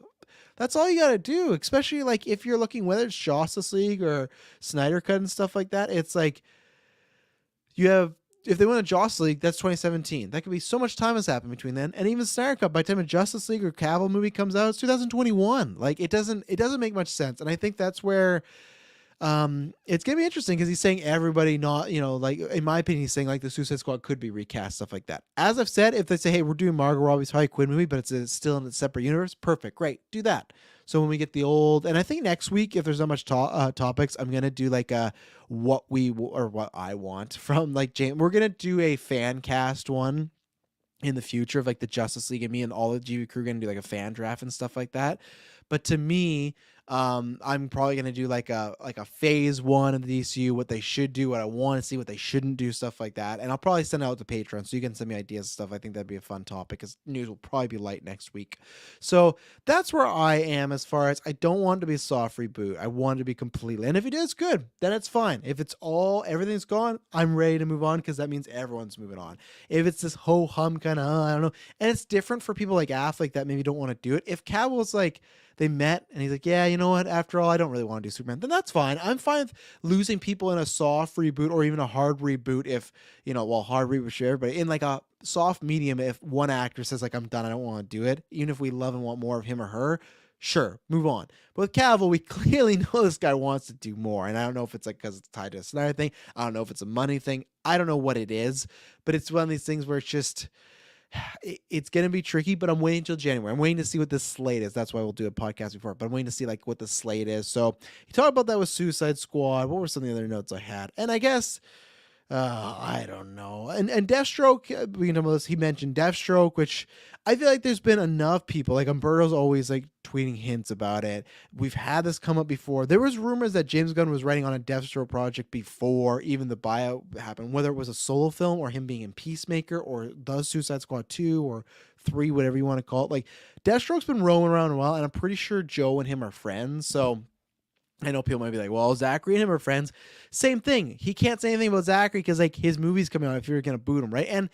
That's all you got to do, especially like if you're looking, whether it's Justice League or Snyder Cut and stuff like that. It's like you have, if they win a Justice League, that's 2017. That could be so much time has happened between then. And even Snyder Cut, by the time a Justice League or Cavill movie comes out, it's 2021. Like it doesn't make much sense. And I think that's where it's gonna be interesting because he's saying everybody not, like in my opinion, he's saying like the Suicide Squad could be recast, stuff like that. As I've said, if they say, hey, we're doing Margot Robbie's Harley Quinn movie, but it's still in a separate universe, perfect, great, do that. So when we get the old, and I think next week, if there's not much topics, I'm gonna do like a what I want from like James. We're gonna do a fan cast one in the future of like the Justice League, and me and all the GV crew gonna do like a fan draft and stuff like that. But to me, I'm probably gonna do like a phase one of the DCU, what they should do, what I want to see, what they shouldn't do, stuff like that. And I'll probably send it out to Patreon so you can send me ideas and stuff. I think that'd be a fun topic because news will probably be light next week. So that's where I am as far as I don't want it to be a soft reboot. I want it to be completely. And if it is good, then it's fine. If it's everything's gone, I'm ready to move on because that means everyone's moving on. If it's this ho hum kind of, I don't know. And it's different for people like Affleck that maybe don't want to do it. If Cavill's like, they met and he's like, yeah, you know what? After all, I don't really want to do Superman. Then that's fine. I'm fine with losing people in a soft reboot or even a hard reboot if, hard reboot for everybody. In like a soft medium, if one actor says like, I'm done, I don't want to do it. Even if we love and want more of him or her, sure, move on. But with Cavill, we clearly know this guy wants to do more. And I don't know if it's like because it's tied to a Snyder thing. I don't know if it's a money thing. I don't know what it is. But it's one of these things where it's just... it's going to be tricky, but I'm waiting until January. I'm waiting to see what this slate is. That's why we'll do a podcast before, but I'm waiting to see like what the slate is. So you talked about that with Suicide Squad. What were some of the other notes I had? And I guess I don't know. And Deathstroke, we can talk about this. He mentioned Deathstroke, which I feel like there's been enough people. Like Umberto's always like tweeting hints about it. We've had this come up before. There was rumors that James Gunn was writing on a Deathstroke project before even the buyout happened, whether it was a solo film or him being in Peacemaker or the Suicide Squad 2 or 3, whatever you want to call it. Like Deathstroke's been rolling around a while, and I'm pretty sure Joe and him are friends. So I know people might be like, well, Zachary and him are friends. Same thing. He can't say anything about Zachary because like his movie's coming out if you're going to boot him, right? And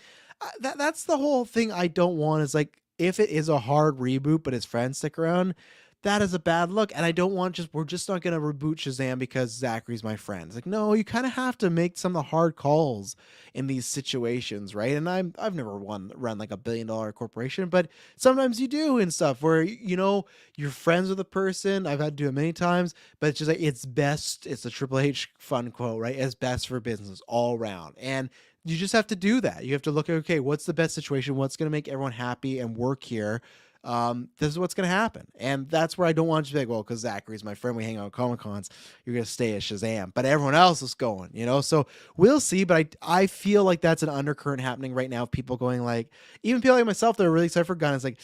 that's the whole thing I don't want is like, if it is a hard reboot, but his friends stick around, that is a bad look. And I don't want we're just not going to reboot Shazam because Zachary's my friend. It's like, no, you kind of have to make some of the hard calls in these situations, right? And I've never run like $1 billion corporation, but sometimes you do and stuff where, you know, you're friends with a person. I've had to do it many times, but it's just like, it's best. It's a Triple H fun quote, right? It's best for business all around. And you just have to do that. You have to look at, okay, what's the best situation? What's going to make everyone happy and work here? This is what's going to happen. And that's where I don't want you to be like, well, because Zachary's my friend, we hang out at Comic Cons, you're going to stay at Shazam, but everyone else is going, you know? So we'll see. But I feel like that's an undercurrent happening right now. People going like, even people like myself that are really excited for Gunn. It's like,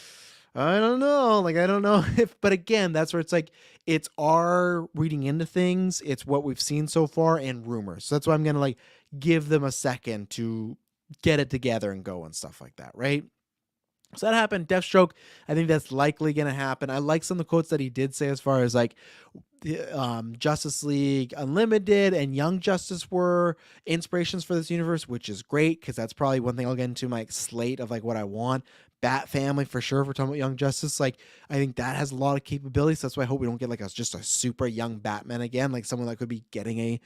I don't know. Like, I don't know if, but again, that's where it's like, it's our reading into things. It's what we've seen so far and rumors. So that's why I'm going to like give them a second to get it together and go and stuff like that. Right. So that happened. Deathstroke, I think that's likely going to happen. I like some of the quotes that he did say as far as like Justice League Unlimited and Young Justice were inspirations for this universe, which is great because that's probably one thing I'll get into my slate of like what I want. Bat Family for sure. If we're talking about Young Justice, like I think that has a lot of capabilities. That's why I hope we don't get like just a super young Batman again, like someone that could be getting a,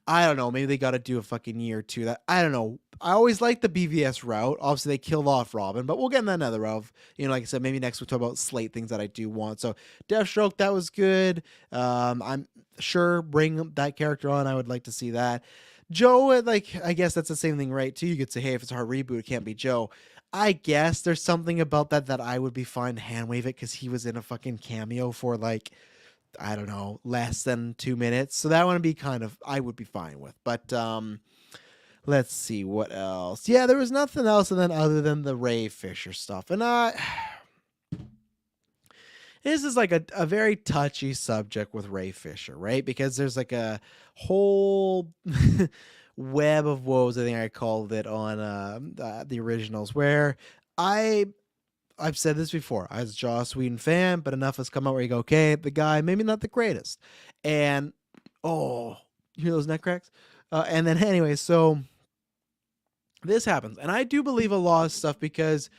I don't know, maybe they got to do a fucking year or two. That I don't know. I always like the BVS route. Obviously, they killed off Robin, but we'll get in that another route. You know, like I said, maybe next we'll talk about slate things that I do want. So Deathstroke, that was good. I'm sure bring that character on. I would like to see that. Joe, like I guess that's the same thing, right? Too. You could say, hey, if it's a hard reboot, it can't be Joe. I guess there's something about that I would be fine to hand wave it because he was in a fucking cameo for like, I don't know, less than 2 minutes. So that would be I would be fine with. But let's see what else. Yeah, there was nothing else and then other than the Ray Fisher stuff. And this is like a very touchy subject with Ray Fisher, right? Because there's like a whole web of woes, I think I called it on the originals, where I've said this before. I was a Joss Whedon fan, but enough has come out where you go, okay, the guy, maybe not the greatest. And, you hear those neck cracks? And then anyway, so this happens. And I do believe a lot of stuff because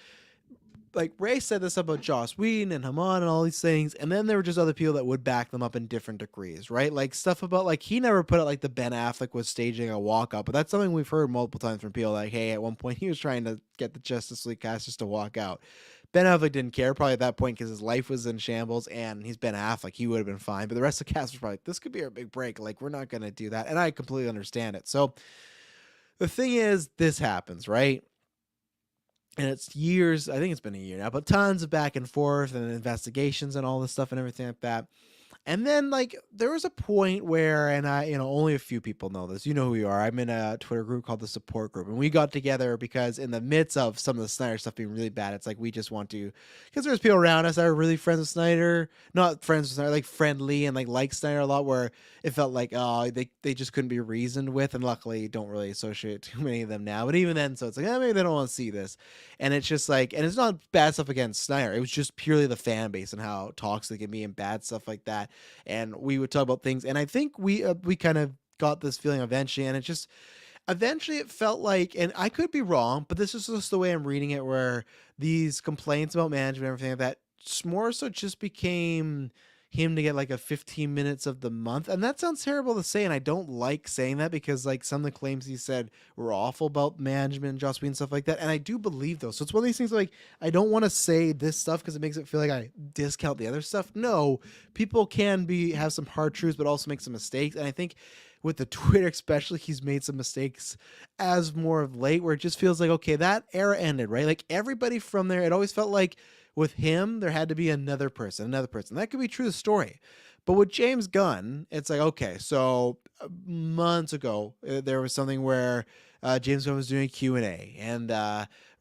like Ray said this about Joss Whedon and Haman and all these things, and then there were just other people that would back them up in different degrees, right? Like stuff about like he never put it like the Ben Affleck was staging a walk out, but that's something we've heard multiple times from people like, hey, at one point he was trying to get the Justice League cast just to walk out. Ben Affleck didn't care probably at that point because his life was in shambles and he's Ben Affleck. He would have been fine, but the rest of the cast was probably like, this could be our big break. Like we're not going to do that. And I completely understand it. So the thing is, this happens, right? And it's years, I think it's been a year now, but tons of back and forth and investigations and all this stuff and everything like that. And then like there was a point where, and I, only a few people know this, you know who you are. I'm in a Twitter group called the Support Group, and we got together because in the midst of some of the Snyder stuff being really bad, it's like we just want to, because there's people around us that are really friends with Snyder, not friends with Snyder, like friendly and like Snyder a lot, where it felt like they just couldn't be reasoned with, and luckily don't really associate too many of them now. But even then, so it's like maybe they don't want to see this, and it's just like, and it's not bad stuff against Snyder. It was just purely the fan base and how toxic it can be and bad stuff like that. And we would talk about things, and I think we kind of got this feeling eventually, and it just eventually it felt like, and I could be wrong, but this is just the way I'm reading it, where these complaints about management and everything like that more so just became him to get like a 15 minutes of the month. And that sounds terrible to say, and I don't like saying that because like some of the claims he said were awful about management and Joss Whedon and stuff like that, and I do believe those. So it's one of these things like I don't want to say this stuff because it makes it feel like I discount the other stuff. No, people can have some hard truths but also make some mistakes, and I think with the Twitter especially, he's made some mistakes as more of late where it just feels like, okay, that era ended, right? Like everybody from there, it always felt like with him, there had to be another person. That could be true to the story. But with James Gunn, it's like, okay, so months ago, there was something where James Gunn was doing a Q&A, and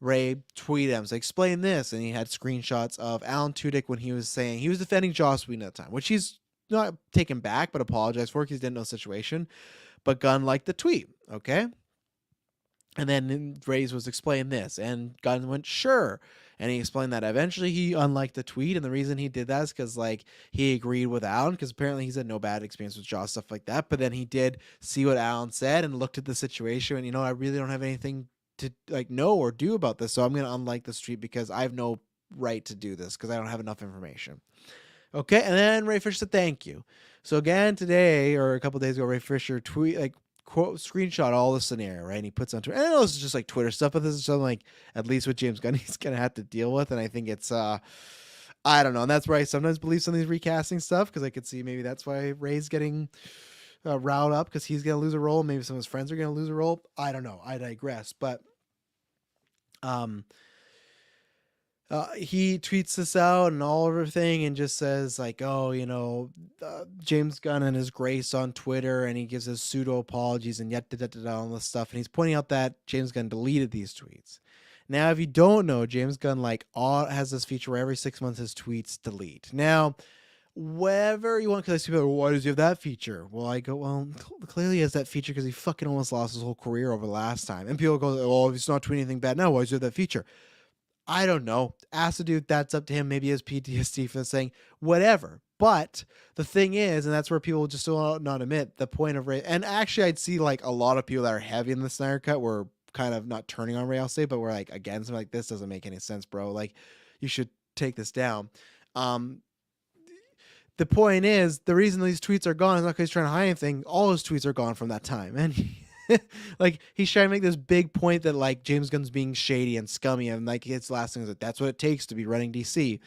Ray tweeted him, so explain this, and he had screenshots of Alan Tudyk when he was saying, he was defending Joss Whedon at the time, which he's not taken back, but apologized for because he didn't know the situation. But Gunn liked the tweet, okay? And then Ray's was explain this, and Gunn went, sure. And he explained that eventually he unliked the tweet, and the reason he did that is because like he agreed with Alan, because apparently he's had no bad experience with Joss, stuff like that. But then he did see what Alan said and looked at the situation, and I really don't have anything to like know or do about this, so I'm gonna unlike the tweet because I have no right to do this because I don't have enough information. Okay, and then Ray Fisher said thank you. So again today, or a couple days ago, Ray Fisher quote screenshot all the scenario, right? And he puts on Twitter. And I know this is just like Twitter stuff, but this is something like at least with James Gunn he's gonna have to deal with. And I think it's I don't know. And that's where I sometimes believe some of these recasting stuff, because I could see maybe that's why Ray's getting riled up because he's gonna lose a role. Maybe some of his friends are gonna lose a role. I don't know. I digress. But he tweets this out and all everything and just says like, oh, James Gunn and his grace on Twitter, and he gives his pseudo apologies and yet all this stuff, and he's pointing out that James Gunn deleted these tweets. Now, if you don't know, James Gunn has this feature where every 6 months his tweets delete. Now, whatever you want, because I see people, why does he have that feature? Well, I go, well, clearly he has that feature because he fucking almost lost his whole career over the last time. And people go, oh, if he's not tweeting anything bad now, why does he have that feature? I don't know. Ask the dude, that's up to him. Maybe he has PTSD for saying whatever. But the thing is, and that's where people just will not admit the point of Ray. And actually, I'd see like a lot of people that are heavy in the Snyder Cut were kind of not turning on Ray, I'll say, but we're like against him. Like, this doesn't make any sense, bro. Like, you should take this down. The point is, the reason these tweets are gone is not because he's trying to hide anything. All his tweets are gone from that time. And like, he's trying to make this big point that like James Gunn's being shady and scummy, and like his last thing is that that's what it takes to be running DC.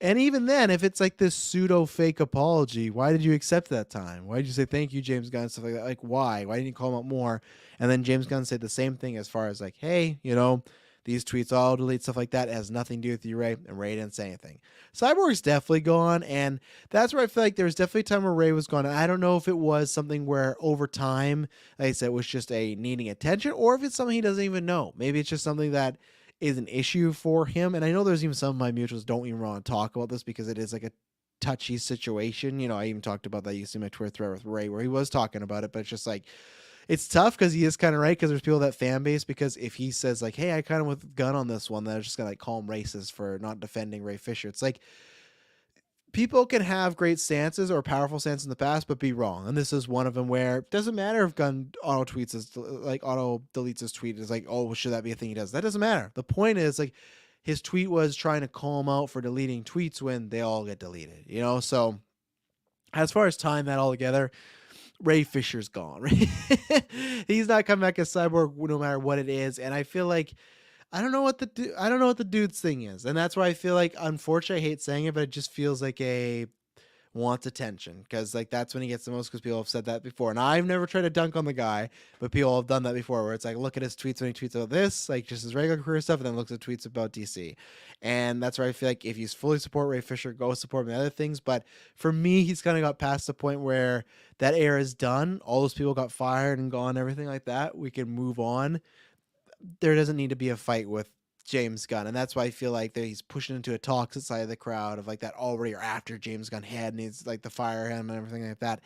And even then, if it's like this pseudo fake apology, why did you accept that time? Why did you say thank you, James Gunn, stuff like that? Like, why didn't you call him out more? And then James Gunn said the same thing as far as like, hey, these tweets all delete, stuff like that. It has nothing to do with you, Ray. And Ray didn't say anything. Cyborg's definitely gone, and that's where I feel like there was definitely a time where Ray was gone. And I don't know if it was something where over time, like I said, it was just a needing attention, or if it's something he doesn't even know. Maybe it's just something that is an issue for him. And I know there's even some of my mutuals don't even want to talk about this because it is like a touchy situation. I even talked about that. You see my Twitter thread with Ray where he was talking about it, but it's just like, it's tough because he is kind of right, because there's people that fan base, because if he says like, hey, I kind of with Gunn on this one, they're just gonna like call him racist for not defending Ray Fisher. It's like, people can have great stances or powerful stances in the past, but be wrong. And this is one of them where it doesn't matter if Gunn auto deletes his tweet. It's like, oh, should that be a thing he does? That doesn't matter. The point is like, his tweet was trying to call him out for deleting tweets when they all get deleted, So as far as tying that all together, Ray Fisher's gone. Right? He's not coming back as Cyborg no matter what it is. And I feel like I don't know what the dude's thing is. And that's why I feel like, unfortunately, I hate saying it, but it just feels like a wants attention, because like that's when he gets the most, because people have said that before. And I've never tried to dunk on the guy, but people have done that before, where it's like, look at his tweets when he tweets about this, like just his regular career stuff, and then looks at tweets about DC. And that's where I feel like if you fully support Ray Fisher, go support him in other things. But for me, he's kind of got past the point where that era is done. All those people got fired and gone, everything like that. We can move on. There doesn't need to be a fight with James Gunn, and that's why I feel like that he's pushing into a toxic side of the crowd of like that already or after James Gunn had needs like to fire him and everything like that.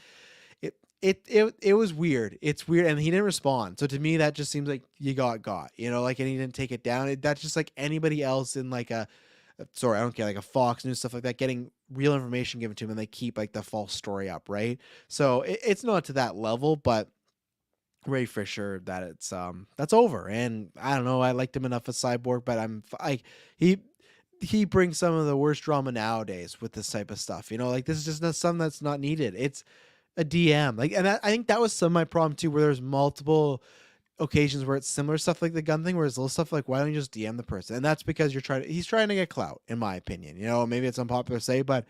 It was weird. It's weird, and he didn't respond. So to me, that just seems like you got like, and he didn't take it down. That's just like anybody else in like I don't care, like a Fox News, stuff like that, getting real information given to him, and they keep like the false story up, right? So it's not to that level, but Ray Fisher, that's over. And I don't know, I liked him enough as Cyborg, but he he brings some of the worst drama nowadays with this type of stuff. Like this is just not something that's not needed. It's a DM. Like, and I think that was some of my problem too, where there's multiple occasions where it's similar stuff like the gun thing, where it's little stuff like, why don't you just DM the person? And that's because he's trying to get clout, in my opinion. Maybe it's unpopular to say, but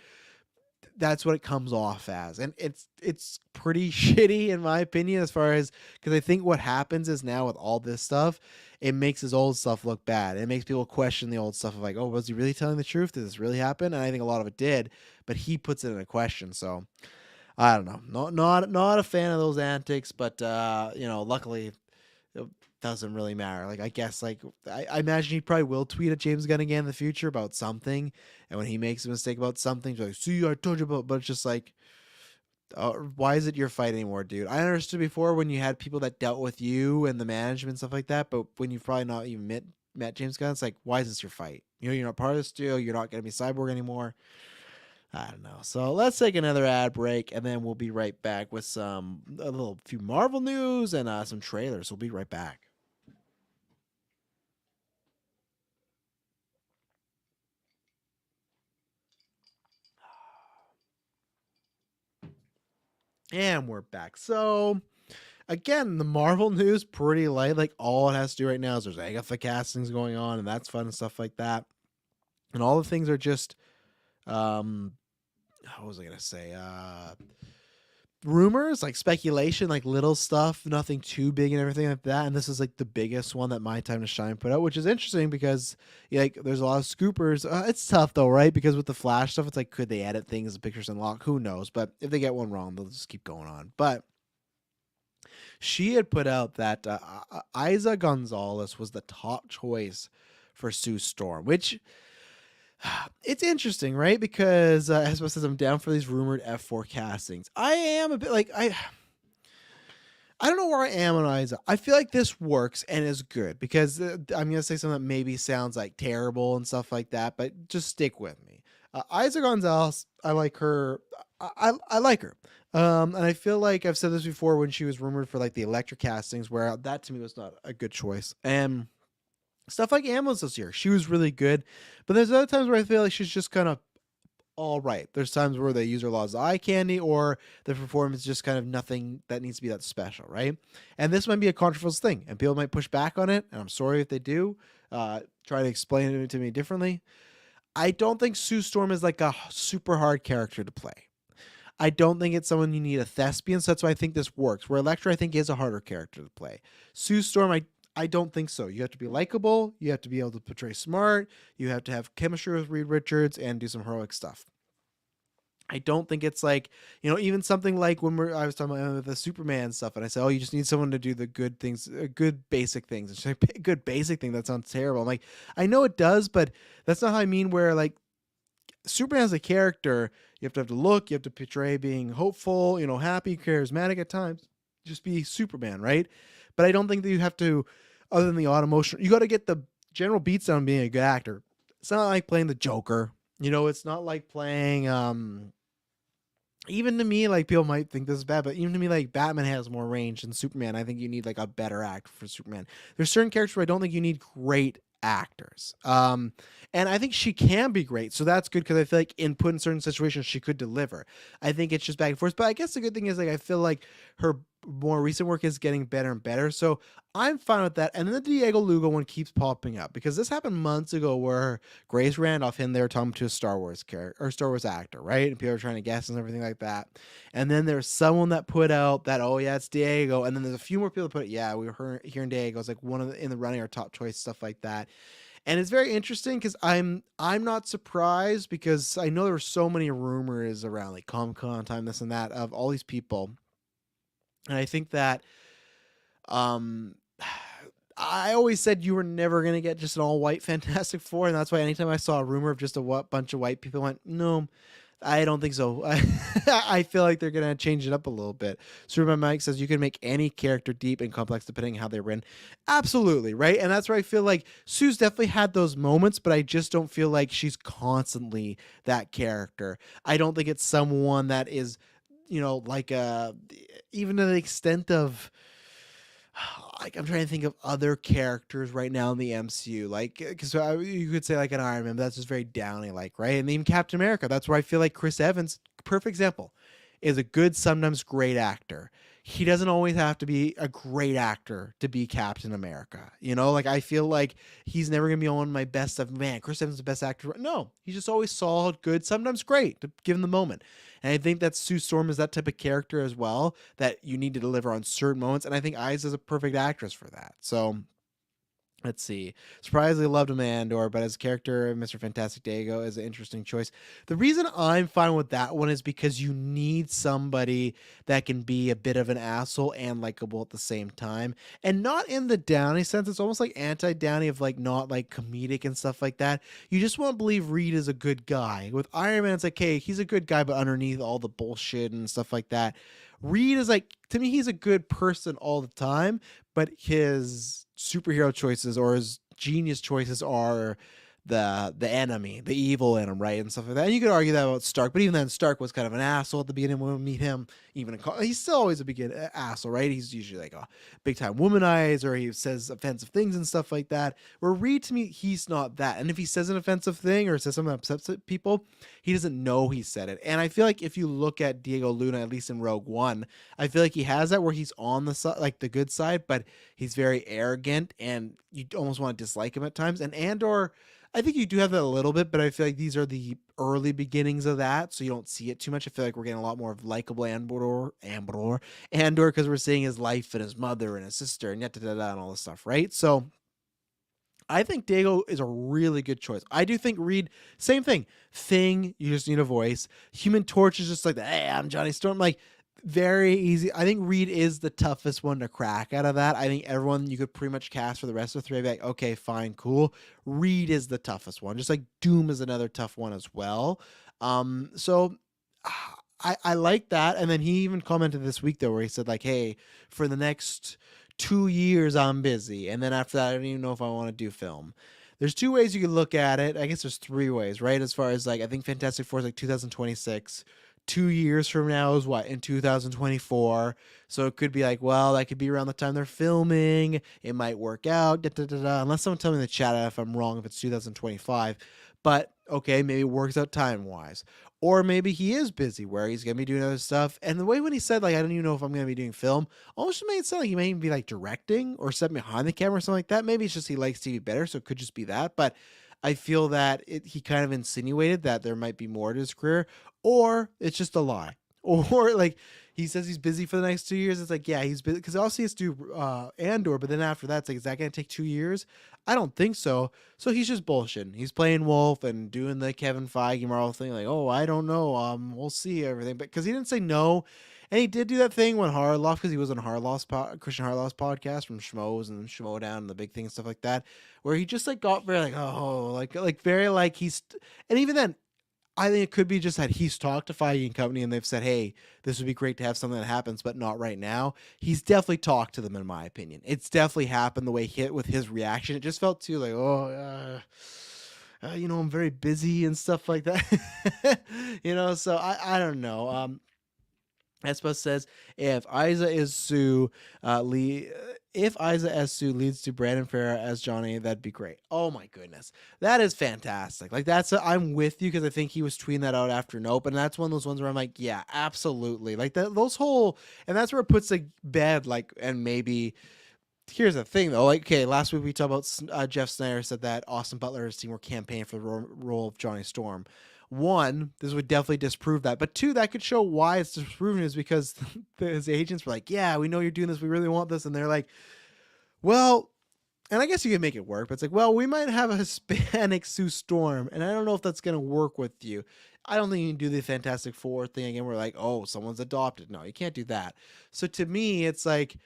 that's what it comes off as, and it's pretty shitty in my opinion, as far as, because I think what happens is now with all this stuff, it makes his old stuff look bad. It makes people question the old stuff of like, oh, was he really telling the truth? Did this really happen? And I think a lot of it did, but he puts it in a question. So I don't know, not a fan of those antics, but luckily it doesn't really matter. Like, I guess, like, I imagine he probably will tweet at James Gunn again in the future about something, and when he makes a mistake about something, he's like, see, I told you about, but it's just like, why is it your fight anymore, dude? I understood before when you had people that dealt with you and the management and stuff like that, but when you've probably not even met James Gunn, it's like, why is this your fight? You're not part of this deal. You're not going to be Cyborg anymore. I don't know. So let's take another ad break, and then we'll be right back with a few Marvel news and some trailers. We'll be right back. And we're back. So again, the Marvel news pretty light. Like, all it has to do right now is there's Agatha castings going on, and that's fun and stuff like that. And all the things are just what was I gonna say? Rumors, like speculation, like little stuff, nothing too big and everything like that. And this is like the biggest one that My Time to Shine put out, which is interesting because like there's a lot of scoopers. It's tough though, right? Because with the Flash stuff, it's like, could they edit things, the pictures unlock? Who knows? But if they get one wrong, they'll just keep going on. But she had put out that Isa Gonzalez was the top choice for Sue Storm, which it's interesting, right? Because as I says, I'm down for these rumored F4 castings. I am a bit like, I don't know where I am on Isa. I feel like this works and is good because I'm going to say something that maybe sounds like terrible and stuff like that, but just stick with me. Isa Gonzalez, I like her. I like her. And I feel like I've said this before when she was rumored for like the Elektra castings, where that to me was not a good choice. And stuff like Ambulance this year, she was really good. But there's other times where I feel like she's just kind of all right. There's times where they use her a lot as eye candy, or the performance is just kind of nothing that needs to be that special, right? And this might be a controversial thing, and people might push back on it, and I'm sorry if they do. Try to explain it to me differently. I don't think Sue Storm is like a super hard character to play. I don't think it's someone you need a thespian, so that's why I think this works. Where Elektra, I think, is a harder character to play. Sue Storm, I don't think so. You have to be likable. You have to be able to portray smart. You have to have chemistry with Reed Richards and do some heroic stuff. I don't think it's like, even something like when I was talking about the Superman stuff, and I said, oh, you just need someone to do the good things, good basic things. It's like, a good basic thing, that sounds terrible. I'm like, I know it does, but that's not how I mean. Where like Superman as a character, you have to look, you have to portray being hopeful, happy, charismatic at times. Just be Superman, right? But I don't think that you have to, other than the odd emotion, you got to get the general beats down being a good actor. It's not like playing the Joker. It's not like playing, even to me, like, people might think this is bad, but even to me, like, Batman has more range than Superman. I think you need like a better actor for Superman. There's certain characters where I don't think you need great actors. And I think she can be great. So that's good, because I feel like in put in certain situations, she could deliver. I think it's just back and forth. But I guess the good thing is, like, I feel like her more recent work is getting better and better. So I'm fine with that. And then the Diego Lugo one keeps popping up, because this happened months ago where Grace Randolph in there talking to a Star Wars character or Star Wars actor, right? And people are trying to guess and everything like that. And then there's someone that put out that, oh yeah, it's Diego. And then there's a few more people that put it, yeah, we were hearing Diego. It's like one of in the running, our top choice, stuff like that. And it's very interesting because I'm not surprised, because I know there were so many rumors around like Comic-Con time, this and that, of all these people. And I think that I always said you were never going to get just an all-white Fantastic Four, and that's why anytime I saw a rumor of just a bunch of white people, I went, no, I don't think so. I feel like they're going to change it up a little bit. Superman Mike says you can make any character deep and complex depending on how they're written. Absolutely, right? And that's where I feel like Sue's definitely had those moments, but I just don't feel like she's constantly that character. I don't think it's someone that is, like even to the extent of, like I'm trying to think of other characters right now in the MCU, like because you could say like an Iron Man, but that's just very Downey like, right? And even Captain America, that's where I feel like Chris Evans, perfect example, is a good, sometimes great actor. He doesn't always have to be a great actor to be Captain America. You know, like I feel like he's never gonna be on one of my best stuff. Man, Chris Evans is the best actor. No, he's just always solid, good, sometimes great to give him the moment. And I think that Sue Storm is that type of character as well that you need to deliver on certain moments. And I think Isa is a perfect actress for that. So let's see. Surprisingly loved him Andor, but as character, Mr. Fantastic Diego is an interesting choice. The reason I'm fine with that one is because you need somebody that can be a bit of an asshole and likable at the same time. And not in the Downey sense. It's almost like anti-Downey of like not like comedic and stuff like that. You just want to believe Reed is a good guy. With Iron Man, it's like, hey, he's a good guy, but underneath all the bullshit and stuff like that, Reed is like, to me, he's a good person all the time, but his superhero choices or his genius choices are the enemy, the evil in him, right, and stuff like that. And you could argue that about Stark, but even then, Stark was kind of an asshole at the beginning when we meet him. Even he's still always a asshole, right? He's usually like a big time womanizer, or he says offensive things and stuff like that. Where Reed, to me, he's not that. And if he says an offensive thing or says something that upsets people, he doesn't know he said it. And I feel like if you look at Diego Luna, at least in Rogue One, I feel like he has that where he's on the side, like the good side, but he's very arrogant, and you almost want to dislike him at times. And Andor, I think you do have that a little bit, but I feel like these are the early beginnings of that, so you don't see it too much. I feel like we're getting a lot more of likable Andor, because we're seeing his life and his mother and his sister and and all this stuff, right? So I think Dago is a really good choice. I do think Reed, same thing. Thing, you just need a voice. Human Torch is just like, hey, I'm Johnny Storm. Like, very easy. I think Reed is the toughest one to crack out of that. I think everyone you could pretty much cast for the rest of the three. I'd be like, okay, fine, cool. Reed is the toughest one. Just like Doom is another tough one as well. So I like that. And then he even commented this week though, where he said like, hey, for the next 2 years I'm busy, and then after that I don't even know if I want to do film. There's two ways you could look at it. I guess there's three ways, right? As far as like, I think Fantastic Four is like 2026. 2 years from now is what, in 2024. So it could be like, well, that could be around the time they're filming. It might work out. Unless someone tell me in the chat if I'm wrong, if it's 2025. But okay, maybe it works out time wise. Or maybe he is busy where he's gonna be doing other stuff. And the way when he said like, I don't even know if I'm gonna be doing film, almost made it sound like he may even be like directing or stepping behind the camera or something like that. Maybe it's just he likes TV better, so it could just be that. But I feel that he kind of insinuated that there might be more to his career, or it's just a lie, or like he says he's busy for the next 2 years. It's like, yeah, he's busy because also he has to do Andor, but then after that, it's like, is that going to take 2 years? I don't think so. So he's just bullshitting. He's playing Wolf and doing the Kevin Feige Marvel thing, like, oh, I don't know, we'll see everything, but because he didn't say no. And he did do that thing when Harloff, because he was on Christian Harloff's podcast from Schmoes and Schmodown and the big thing and stuff like that, where he just like got very like, oh, like very like and even then, I think it could be just that he's talked to Feige and company and they've said, hey, this would be great to have something that happens, but not right now. He's definitely talked to them, in my opinion. It's definitely happened the way he hit with his reaction. It just felt too like, oh, I'm very busy and stuff like that. So I don't know. Espa says if Isa is Sue, if Isa as Sue leads to Brandon Farrah as Johnny, that'd be great. Oh my goodness, that is fantastic. Like I'm with you because I think he was tweeting that out after Nope, and that's one of those ones where I'm like, yeah, absolutely. Like those whole, and that's where it puts the bed. Like, and maybe here's the thing though. Like, okay, last week we talked about Jeff Snyder said that Austin Butler and his team were campaigning for the role of Johnny Storm. One, this would definitely disprove that. But two, that could show why it's disproven is because his agents were like, yeah, we know you're doing this. We really want this. And they're like, well, and I guess you can make it work. But it's like, well, we might have a Hispanic Sue Storm. And I don't know if that's going to work with you. I don't think you can do the Fantastic Four thing again. We're like, oh, someone's adopted. No, you can't do that. So to me, it's like,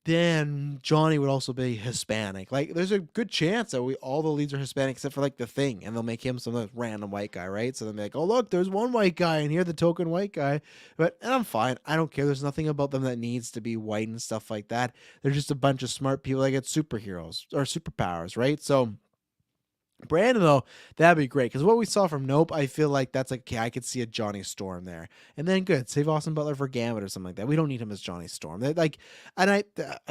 then Johnny would also be Hispanic. Like, there's a good chance that all the leads are Hispanic except for like the Thing, and they'll make him some random white guy, right? So they'll be like, oh look, there's one white guy in here, the token white guy. And I'm fine. I don't care. There's nothing about them that needs to be white and stuff like that. They're just a bunch of smart people that get superheroes or superpowers, right? So Brandon, though, that'd be great because what we saw from Nope, I feel like that's like, okay, I could see a Johnny Storm there, and then good, save Austin Butler for Gambit or something like that. We don't need him as Johnny Storm. Like, and I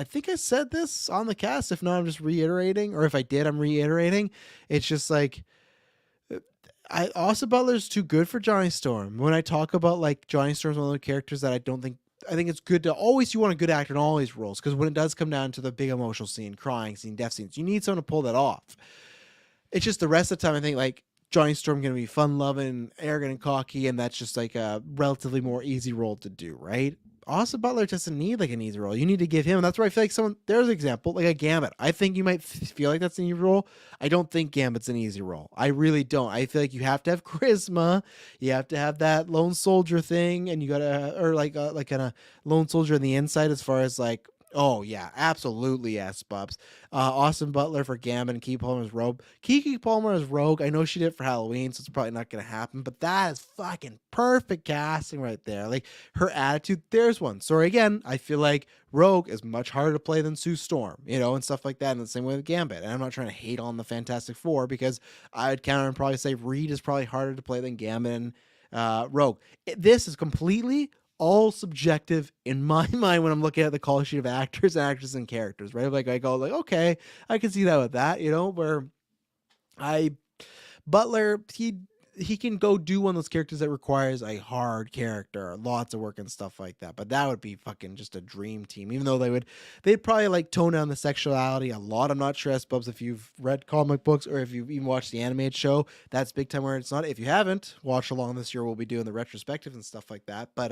think I said this on the cast. If not, I'm just reiterating, or if I did, I'm reiterating. It's just like, Austin Butler's too good for Johnny Storm. When I talk about like Johnny Storm's one of the characters that I don't think. I think it's good to always, you want a good actor in all these roles, because when it does come down to the big emotional scene, crying scene, death scenes, you need someone to pull that off. It's just the rest of the time I think like Johnny Storm gonna be fun loving, arrogant and cocky, and that's just like a relatively more easy role to do, right? Austin Butler doesn't need like an easy role. You need to give him. And that's where I feel like there's an example, like a Gambit. I think you might feel like that's an easy role. I don't think Gambit's an easy role. I really don't. I feel like you have to have charisma. You have to have that lone soldier thing, and you gotta, or like a lone soldier on the inside as far as like, oh yeah, absolutely yes, Bubs. Austin Butler for Gambit and Keke Palmer as Rogue. Keke Palmer as Rogue. I know she did it for Halloween, so it's probably not gonna happen. But that is fucking perfect casting right there. Like her attitude. There's one. Sorry again. I feel like Rogue is much harder to play than Sue Storm, and stuff like that. And the same way with Gambit. And I'm not trying to hate on the Fantastic Four because I would counter and probably say Reed is probably harder to play than Gambit and Rogue. This is completely all subjective in my mind when I'm looking at the call sheet of actors, actresses, and characters, right? Like I go like, okay, I can see that with that, where Butler, he can go do one of those characters that requires a hard character, lots of work and stuff like that. But that would be fucking just a dream team. Even though they'd probably like tone down the sexuality a lot. I'm not sure, Bubs, if you've read comic books or if you've even watched the animated show. That's big time where it's not. If you haven't, watch along this year. We'll be doing the retrospective and stuff like that. But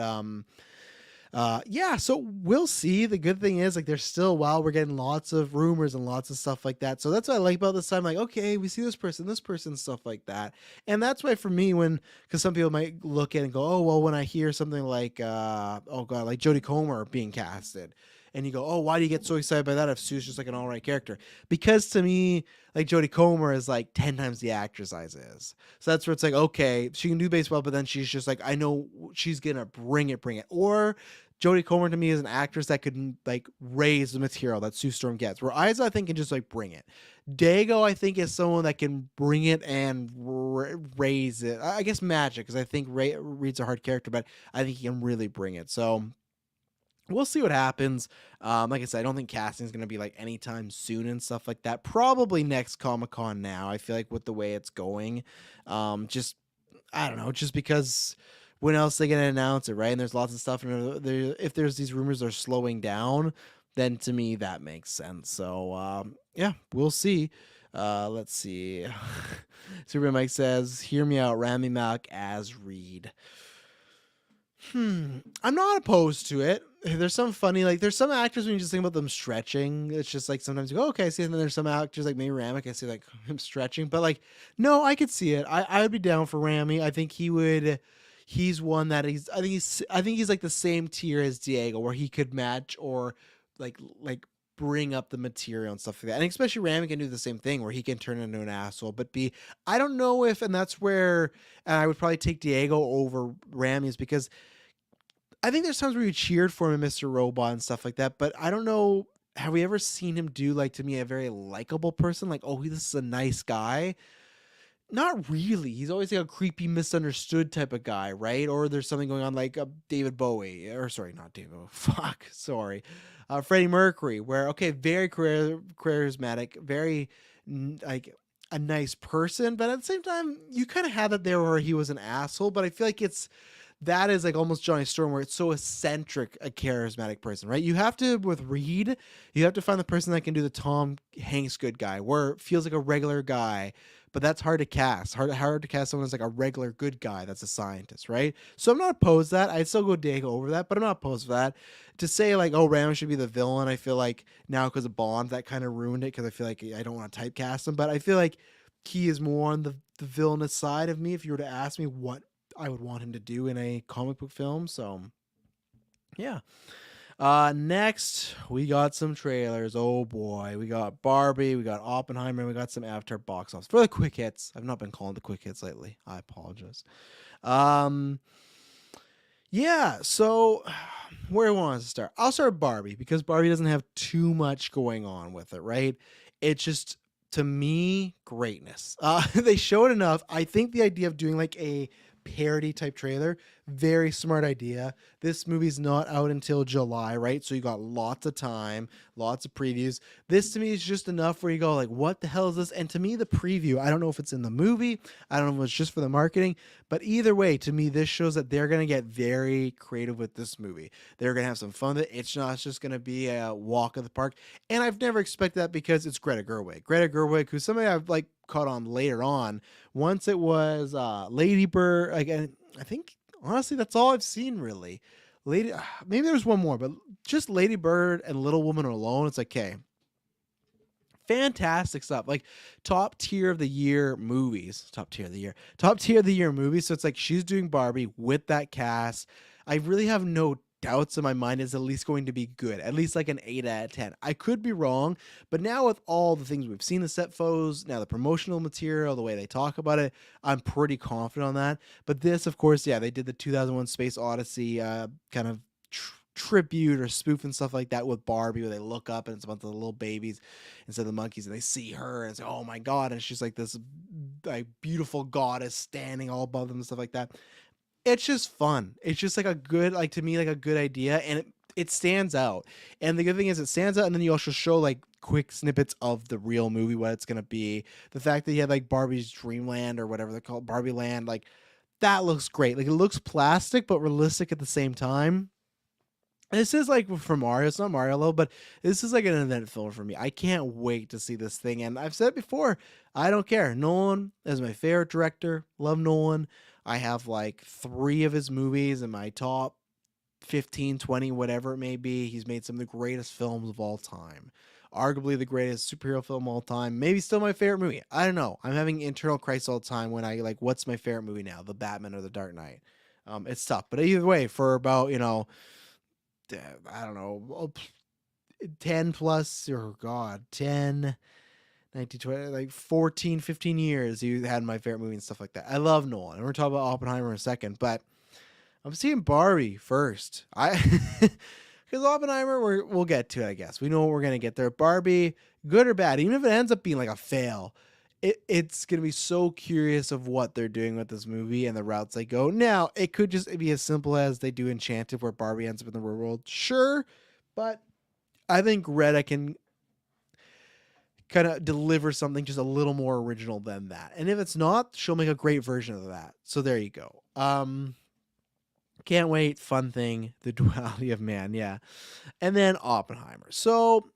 yeah, so we'll see. The good thing is, like, there's still, while we're getting lots of rumors and lots of stuff like that. So that's what I like about this time. Like, okay, we see this person, stuff like that. And that's why for me, because some people might look at it and go, oh, well, when I hear something like, oh God, like Jodie Comer being casted, and you go, oh, why do you get so excited by that if Sue's just like an all right character? Because to me, like Jodie Comer is like 10 times the actress size is. So that's where it's like, okay, she can do baseball, but then she's just like, I know she's going to bring it. Or Jodie Comer to me is an actress that could like raise the material that Sue Storm gets. Where Isa, I think, can just like bring it. Dago, I think, is someone that can bring it and raise it. I guess Magic, because I think Reed's a hard character, but I think he can really bring it. So we'll see what happens. Like I said, I don't think casting is going to be like anytime soon and stuff like that. Probably next Comic-Con now. I feel like with the way it's going, just I don't know, just because when else are they going to announce it, right? And there's lots of stuff. And if there's these rumors are slowing down, then to me that makes sense. So yeah, we'll see. Let's see. Super Mike says, "Hear me out, Rami Malek as Reed." I'm not opposed to it. There's some funny, like, there's some actors when you just think about them stretching, it's just like sometimes you go, okay, I see it. And then there's some actors like maybe Ramick, I see like him stretching, but like, no, I could see it. I would be down for Rami. I think he's one that I think he's like the same tier as Diego, where he could match or like bring up the material and stuff like that. And especially Rami can do the same thing where he can turn into an asshole. But I don't know if, and that's where I would probably take Diego over Rami's, because I think there's times where you cheered for him, Mr. Robot and stuff like that, but I don't know. Have we ever seen him do, like, to me, a very likable person? Like, oh, this is a nice guy. Not really. He's always like a creepy, misunderstood type of guy, right? Or there's something going on like David Bowie, or sorry, not David Bowie. Fuck, sorry. Freddie Mercury, where, okay, very charismatic, very like a nice person, but at the same time, you kind of had it there where he was an asshole, but I feel like that is like almost Johnny Storm, where it's so eccentric, a charismatic person, right? You have to, with Reed, you have to find the person that can do the Tom Hanks good guy, where it feels like a regular guy, but that's hard to cast. Hard to cast someone as like a regular good guy that's a scientist, right? So I'm not opposed to that. I'd still go Dago over that, but I'm not opposed to that. To say like, oh, Ram should be the villain, I feel like now because of Bond, that kind of ruined it, because I feel like I don't want to typecast him, but I feel like he is more on the villainous side of me if you were to ask me what I would want him to do in a comic book film. So yeah. Next we got some trailers. Oh boy, we got Barbie, we got Oppenheimer, and we got some Avatar box office. For the quick hits, I've not been calling the quick hits lately, I apologize. Yeah, so where I want to start, I'll start with Barbie, because Barbie doesn't have too much going on with it, right? It's just To me, greatness. They showed enough. I think the idea of doing like a parody type trailer, very smart idea. This movie's not out until July, right? So you got lots of time, lots of previews. This to me is just enough where you go like, what the hell is this? And to me, the preview, I don't know if it's in the movie, I don't know if it's just for the marketing, but either way, to me, this shows that they're gonna get very creative with this movie. They're gonna have some fun with it. It's not just gonna be a walk of the park. And I've never expected that because it's Greta Gerwig. Greta Gerwig, who's somebody I've like caught on later on. Once it was Lady Bird. Again, I think honestly that's all I've seen really. Lady, maybe there's one more, but just Lady Bird and Little Woman alone. It's like, okay, fantastic stuff. Like top tier of the year movies. Top tier of the year. Top tier of the year movies. So it's like she's doing Barbie with that cast. I really have no doubts in my mind is at least going to be good, at least like an 8 out of 10. I could be wrong, but now with all the things we've seen, the set photos, now the promotional material, the way they talk about it, I'm pretty confident on that. But this, of course, yeah, they did the 2001 Space Odyssey kind of tribute or spoof and stuff like that with Barbie, where they look up and it's about the little babies instead of the monkeys, and they see her and it's like, oh my god, and she's like this like beautiful goddess standing all above them and stuff like that. It's just fun. It's just like a good, like to me, like a good idea, and it stands out. And the good thing is, it stands out, and then you also show like quick snippets of the real movie, what it's gonna be. The fact that you had like Barbie's Dreamland or whatever they call it, Barbie Land, like that looks great. Like it looks plastic but realistic at the same time. This is like for Mario. It's not Mario level, but this is like an event filler for me. I can't wait to see this thing. And I've said it before, I don't care. Nolan is my favorite director. Love Nolan. I have like 3 of his movies in my top 15, 20, whatever it may be. He's made some of the greatest films of all time. Arguably the greatest superhero film of all time. Maybe still my favorite movie. I don't know. I'm having internal crisis all the time when I like, what's my favorite movie now? The Batman or the Dark Knight? It's tough. But either way, for about, I don't know, 10 plus, or God, 10, 19, 20, like 14, 15 years, you had my favorite movie and stuff like that. I love Nolan. And we're talking about Oppenheimer in a second, but I'm seeing Barbie first. Because Oppenheimer, we'll get to it, I guess. We know what we're going to get there. Barbie, good or bad, even if it ends up being like a fail, it's going to be so curious of what they're doing with this movie and the routes they go. Now, it could just be as simple as they do Enchanted, where Barbie ends up in the real world. Sure, but I think Greta can kind of deliver something just a little more original than that. And if it's not, she'll make a great version of that. So there you go. Can't wait. Fun thing. The duality of man. Yeah. And then Oppenheimer. So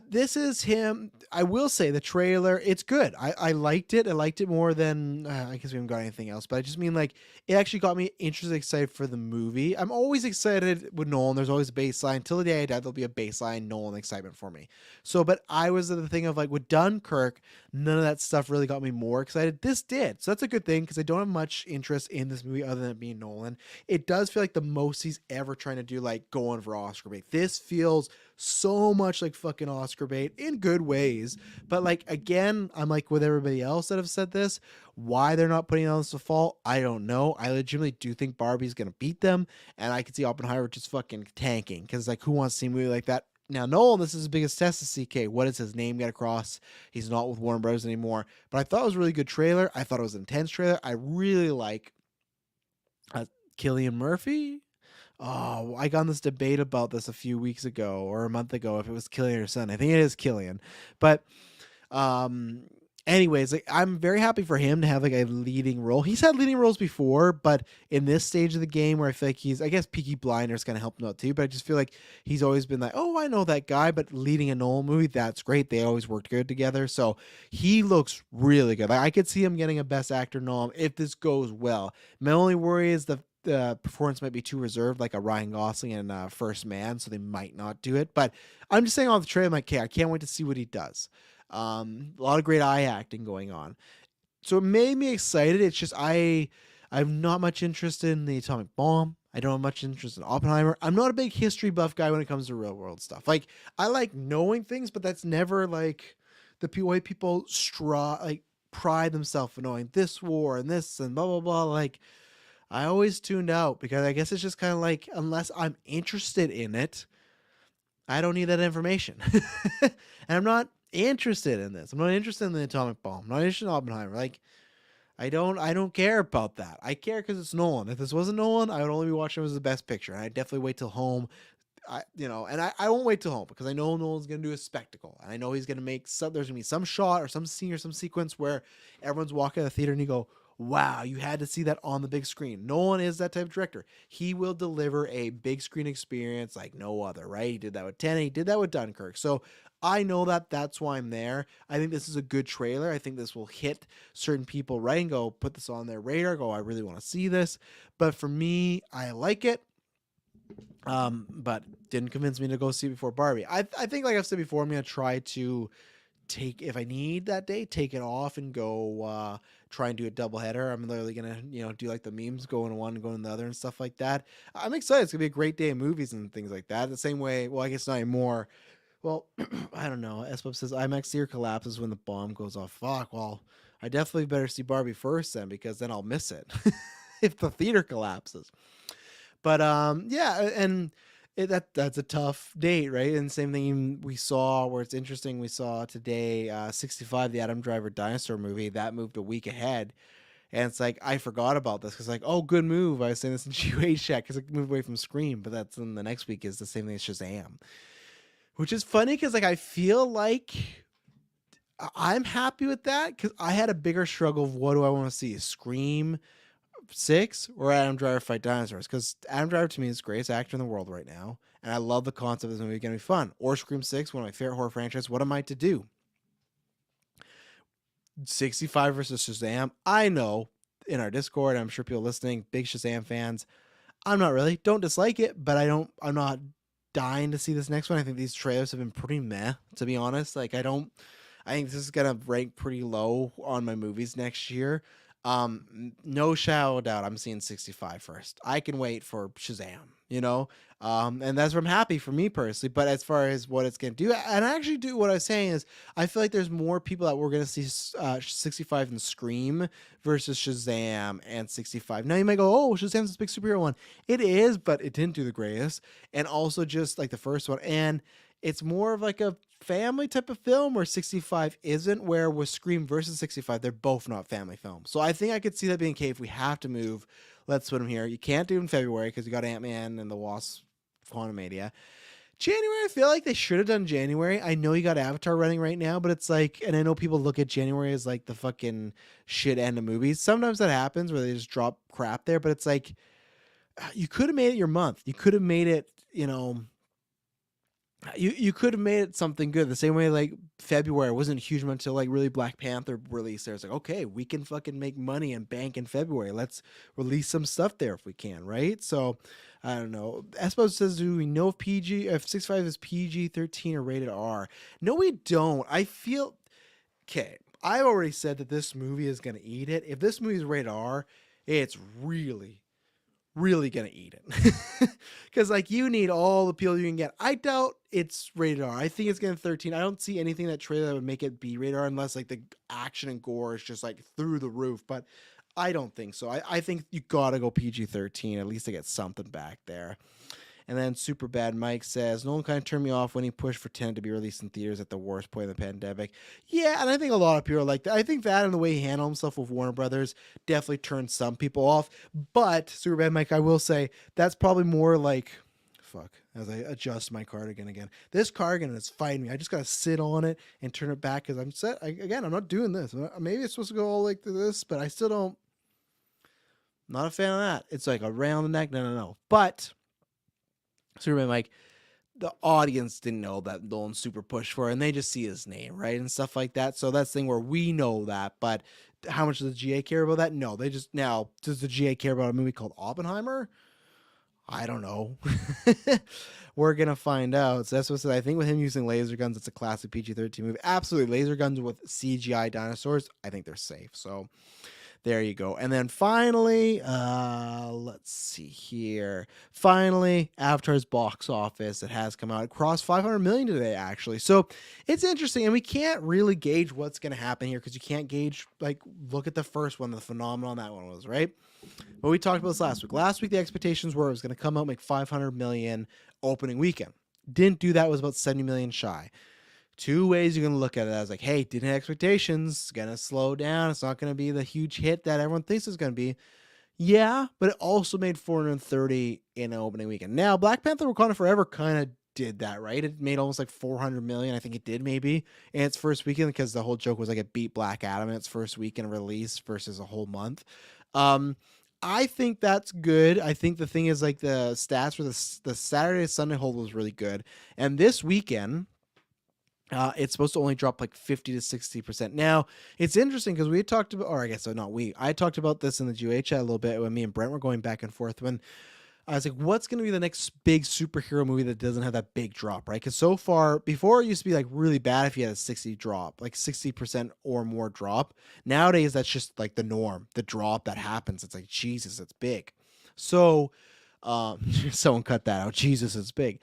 this is him. I will say the trailer, it's good. I liked it. I liked it more than, I guess we haven't got anything else, but I just mean like, it actually got me interested, excited for the movie. I'm always excited with Nolan. There's always a baseline. Till the day I die, there'll be a baseline Nolan excitement for me. So, but I was the thing of like with Dunkirk, none of that stuff really got me more excited. This did. So that's a good thing, because I don't have much interest in this movie other than it being Nolan. It does feel like the most he's ever trying to do, like going for Oscar bait. This feels so much like fucking Oscar bait in good ways. But like, again, I'm like with everybody else that have said this, why they're not putting it on this default, I don't know. I legitimately do think Barbie's going to beat them. And I could see Oppenheimer just fucking tanking, because like, who wants to see a movie like that? Now, Nolan, this is his biggest test to see, okay, what does his name get across? He's not with Warner Bros. Anymore. But I thought it was a really good trailer. I thought it was an intense trailer. I really like Cillian Murphy. Oh, I got in this debate about this a few weeks ago or a month ago, if it was Cillian or Son. I think it is Cillian. But anyways, like, I'm very happy for him to have like a leading role. He's had leading roles before, but in this stage of the game where I feel like he's, I guess Peaky Blinders kind of helped him out too, but I just feel like he's always been like, oh, I know that guy, but leading a Nolan movie, that's great. They always worked good together. So he looks really good. Like, I could see him getting a Best Actor nom if this goes well. My only worry is the performance might be too reserved, like a Ryan Gosling and First Man, so they might not do it. But I'm just saying on the trailer, I'm like, okay, I can't wait to see what he does. A lot of great eye acting going on, so it made me excited. It's just I'm not much interested in the atomic bomb. I don't have much interest in Oppenheimer. I'm not a big history buff guy when it comes to real world stuff. Like, I like knowing things, but that's never like the way people like pride themselves in knowing this war and this and blah blah blah. Like, I always tuned out, because I guess it's just kind of like, unless I'm interested in it, I don't need that information. And I'm not interested in this. I'm not interested in the atomic bomb. I'm not interested in Oppenheimer. Like, I don't care about that. I care because it's Nolan. If this wasn't Nolan, I would only be watching it as the best picture. And I'd definitely wait till home. I won't wait till home because I know Nolan's gonna do a spectacle, and I know he's gonna make some. There's gonna be some shot or some scene or some sequence where everyone's walking out of the theater and you go, "Wow, you had to see that on the big screen." Nolan is that type of director. He will deliver a big screen experience like no other. Right? He did that with Tenet. He did that with Dunkirk. So I know that that's why I'm there. I think this is a good trailer. I think this will hit certain people right and go put this on their radar. Go, I really want to see this. But for me, I like it. But didn't convince me to go see it before Barbie. I think, like I've said before, I'm gonna try to take, if I need that day, take it off and go try and do a double header. I'm literally gonna do like the memes, going one and going the other and stuff like that. I'm excited. It's gonna be a great day of movies and things like that. The same way, well, I guess not anymore. Well, I don't know. SPUB says IMAX theater collapses when the bomb goes off. Fuck. Well, I definitely better see Barbie first then, because then I'll miss it if the theater collapses. But yeah, and that's a tough date, right? And same thing we saw, where it's interesting, we saw today 65, the Adam Driver dinosaur movie, that moved a week ahead. And it's like, I forgot about this because, like, oh, good move. I was saying this in GH chat because it moved away from Scream, but that's in the next week is the same thing as Shazam. Which is funny because, like, I feel like I'm happy with that because I had a bigger struggle of what do I want to see, Scream 6 or Adam Driver fight dinosaurs, because Adam Driver to me is the greatest actor in the world right now, and I love the concept of this movie. It's gonna be fun. Or Scream 6, one of my favorite horror franchises. What am I to do? 65 versus Shazam. I know in our Discord, I'm sure people listening, big Shazam fans. I'm not really. Don't dislike it, but I'm not dying to see this next one. I think these trailers have been pretty meh, to be honest. Like, I think this is gonna rank pretty low on my movies next year. No shadow of doubt, I'm seeing 65 first. I can wait for Shazam, and that's where I'm happy for me personally. But as far as what it's going to do, and I actually do, what I was saying is, I feel like there's more people that we're going to see 65 in Scream versus Shazam and 65. Now you might go, oh, Shazam's this big superhero one. It is, but it didn't do the greatest. And also just like the first one. And it's more of like a family type of film, where 65 isn't, where with Scream versus 65, they're both not family films. So I think I could see that being okay if we have to move. Let's put them here. You can't do it in February because you got Ant-Man and the Wasp Quantumania. January, I feel like they should have done January. I know you got Avatar running right now, but it's like, and I know people look at January as like the fucking shit end of movies. Sometimes that happens where they just drop crap there, but it's like, you could have made it your month. You could have made it, you could have made it something good. The same way, like, February wasn't a huge month until like really Black Panther released there. It's like, okay, we can fucking make money and bank in February. Let's release some stuff there if we can, right? So I don't know. Espo says, do we know if 65 is PG-13 or rated R? No, we don't. I feel, okay, I've already said that this movie is gonna eat it. If this movie is rated R, it's really gonna eat it. Because like, you need all the appeal you can get. I doubt it's rated R. I think it's gonna 13. I don't see anything in that trailer that would make it be rated R, unless like the action and gore is just like through the roof. But I don't think so. I think you gotta go PG-13 at least to get something back there. And then Super Bad Mike says, Nolan kind of turned me off when he pushed for Tenet to be released in theaters at the worst point of the pandemic. Yeah, and I think a lot of people are like that. I think that and the way he handled himself with Warner Brothers definitely turned some people off. But, Super Bad Mike, I will say, that's probably more like, fuck, as I adjust my cardigan again. This cardigan is fighting me. I just got to sit on it and turn it back because I'm set. Again, I'm not doing this. Maybe it's supposed to go all like this, but I still don't. Not a fan of that. It's like around the neck. No. But Superman, like, the audience didn't know that Nolan super pushed for it, and they just see his name, right, and stuff like that. So that's the thing where we know that, but how much does the GA care about that? No, they just, now, does the GA care about a movie called Oppenheimer? I don't know. We're gonna find out. So that's what I said. I think with him using laser guns, it's a classic PG-13 movie. Absolutely, laser guns with CGI dinosaurs, I think they're safe. So there you go. And then finally, let's see here. Finally, Avatar's box office, it has come out. It crossed 500 million today, actually. So it's interesting, and we can't really gauge what's going to happen here because you can't gauge, like, look at the first one, the phenomenon that one was, right? But we talked about this last week. Last week, the expectations were it was going to come out, make 500 million opening weekend. Didn't do that, was about 70 million shy. two ways you're going to look at it. I was like, hey, didn't hit expectations. It's going to slow down. It's not going to be the huge hit that everyone thinks it's going to be. Yeah, but it also made 430 in an opening weekend. Now, Black Panther Wakanda Forever kind of did that, right? It made almost like 400 million. I think it did maybe in its first weekend, because the whole joke was like it beat Black Adam in its first weekend release versus a whole month. Um, I think that's good. I think the thing is, like, the stats for the Saturday to Sunday hold was really good. And this weekend, it's supposed to only drop like 50 to 60%. Now, it's interesting because we had talked about, or I guess not we, I talked about this in the GA chat a little bit when me and Brent were going back and forth, when I was like, what's going to be the next big superhero movie that doesn't have that big drop, right? Because so far, before, it used to be like really bad if you had a 60 drop, like 60% or more drop. Nowadays, that's just like the norm, the drop that happens. It's like, Jesus, it's big. So, someone cut that out. Jesus, it's big.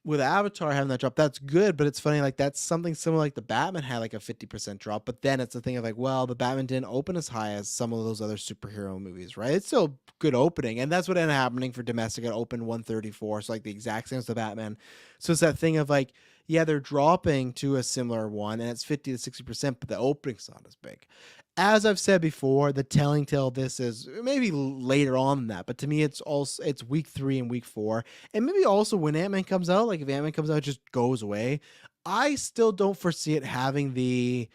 With Avatar having that drop, that's good, but it's funny, like, that's something similar, like the Batman had like a 50% drop, but then it's the thing of like, well, the Batman didn't open as high as some of those other superhero movies, right? It's still good opening, and that's what ended up happening for domestic. It opened 134, so like the exact same as the Batman. So it's that thing of like, yeah, they're dropping to a similar one, and it's 50 to 60%, but the opening's not as big. As I've said before, the telling tale of this is maybe later on than that, but to me, it's week 3 and week 4, and maybe also when Ant-Man comes out, like if Ant-Man comes out, it just goes away. I still don't foresee it having the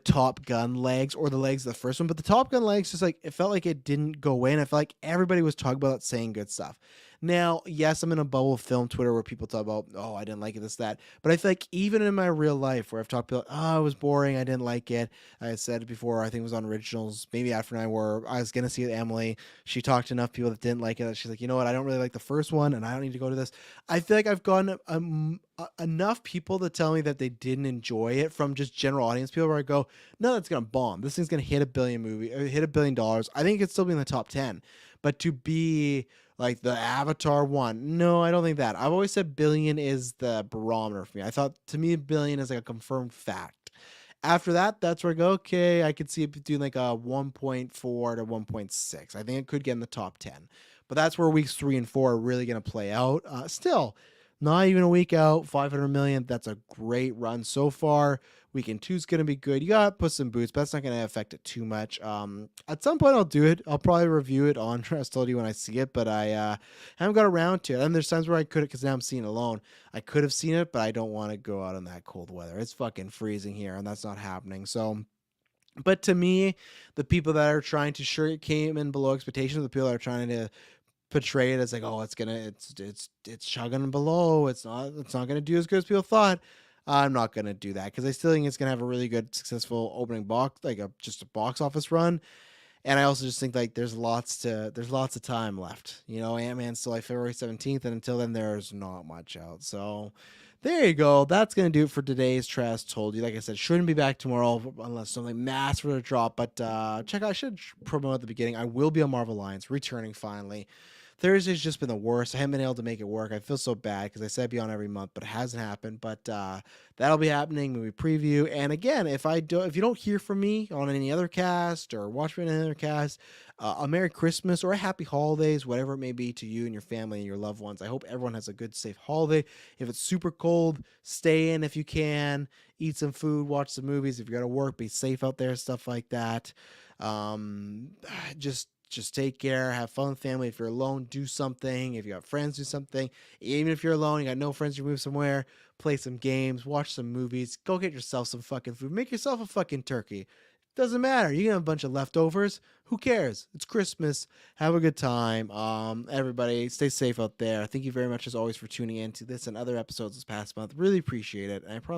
Top Gun legs or the legs of the first one, but the Top Gun legs, just like, it felt like it didn't go away, and I felt like everybody was talking about it, saying good stuff. Now, yes, I'm in a bubble of film Twitter where people talk about, oh, I didn't like it, this, that, but I feel like even in my real life where I've talked about, oh, it was boring, I didn't like it. I said it before, I think it was on Originals, maybe after I were, I was gonna see it, Emily. She talked to enough people that didn't like it. She's like, you know what, I don't really like the first one, and I don't need to go to this. I feel like I've gotten enough people to tell me that they didn't enjoy it from just general audience people, where I go, no, that's gonna bomb. This thing's gonna hit $1 billion hit $1 billion. I think it could still be in the top 10, but to be like the Avatar one, no, I don't think that. I've always said billion is the barometer for me. I thought, to me, billion is like a confirmed fact. After that, that's where I go, okay, I could see it doing like a 1.4 to 1.6. I think it could get in the top 10. But that's where weeks 3 and 4 are really going to play out. Still, not even a week out, 500 million. That's a great run so far. Weekend 2 is going to be good. You got to put some boots, but that's not going to affect it too much. At some point, I'll do it. I'll probably review it on Trustology when I see it, but I haven't got around to it. And there's times where I could, because now I'm seeing it alone. I could have seen it, but I don't want to go out in that cold weather. It's fucking freezing here, and that's not happening. So, but to me, the people that are trying to, sure, it came in below expectations, the people that are trying to portray it as like, oh, it's chugging below, it's not gonna do as good as people thought. I'm not gonna do that, because I still think it's gonna have a really good, successful opening box, like just a box office run. And I also just think like there's lots of time left. You know, Ant-Man's still like February 17th, and until then there's not much out. So there you go. That's going to do it for today's Trash Told You. Like I said, shouldn't be back tomorrow unless something massive were to drop. But check out, I should promote at the beginning, I will be on Marvel Alliance, returning finally. Thursday's just been the worst. I haven't been able to make it work. I feel so bad because I said I'd be on every month, but it hasn't happened. But that'll be happening, movie preview. And again, if you don't hear from me on any other cast or watch me on any other cast, a Merry Christmas or a Happy Holidays, whatever it may be to you and your family and your loved ones. I hope everyone has a good, safe holiday. If it's super cold, stay in if you can. Eat some food, watch some movies. If you got to work, be safe out there, stuff like that. Just take care, have fun with family. If you're alone, do something. If you got friends, do something. Even if you're alone, you got no friends, you move somewhere, play some games, watch some movies, go get yourself some fucking food. Make yourself a fucking turkey. Doesn't matter. You can have a bunch of leftovers. Who cares? It's Christmas. Have a good time. Everybody, stay safe out there. Thank you very much, as always, for tuning in to this and other episodes this past month. Really appreciate it. And I promise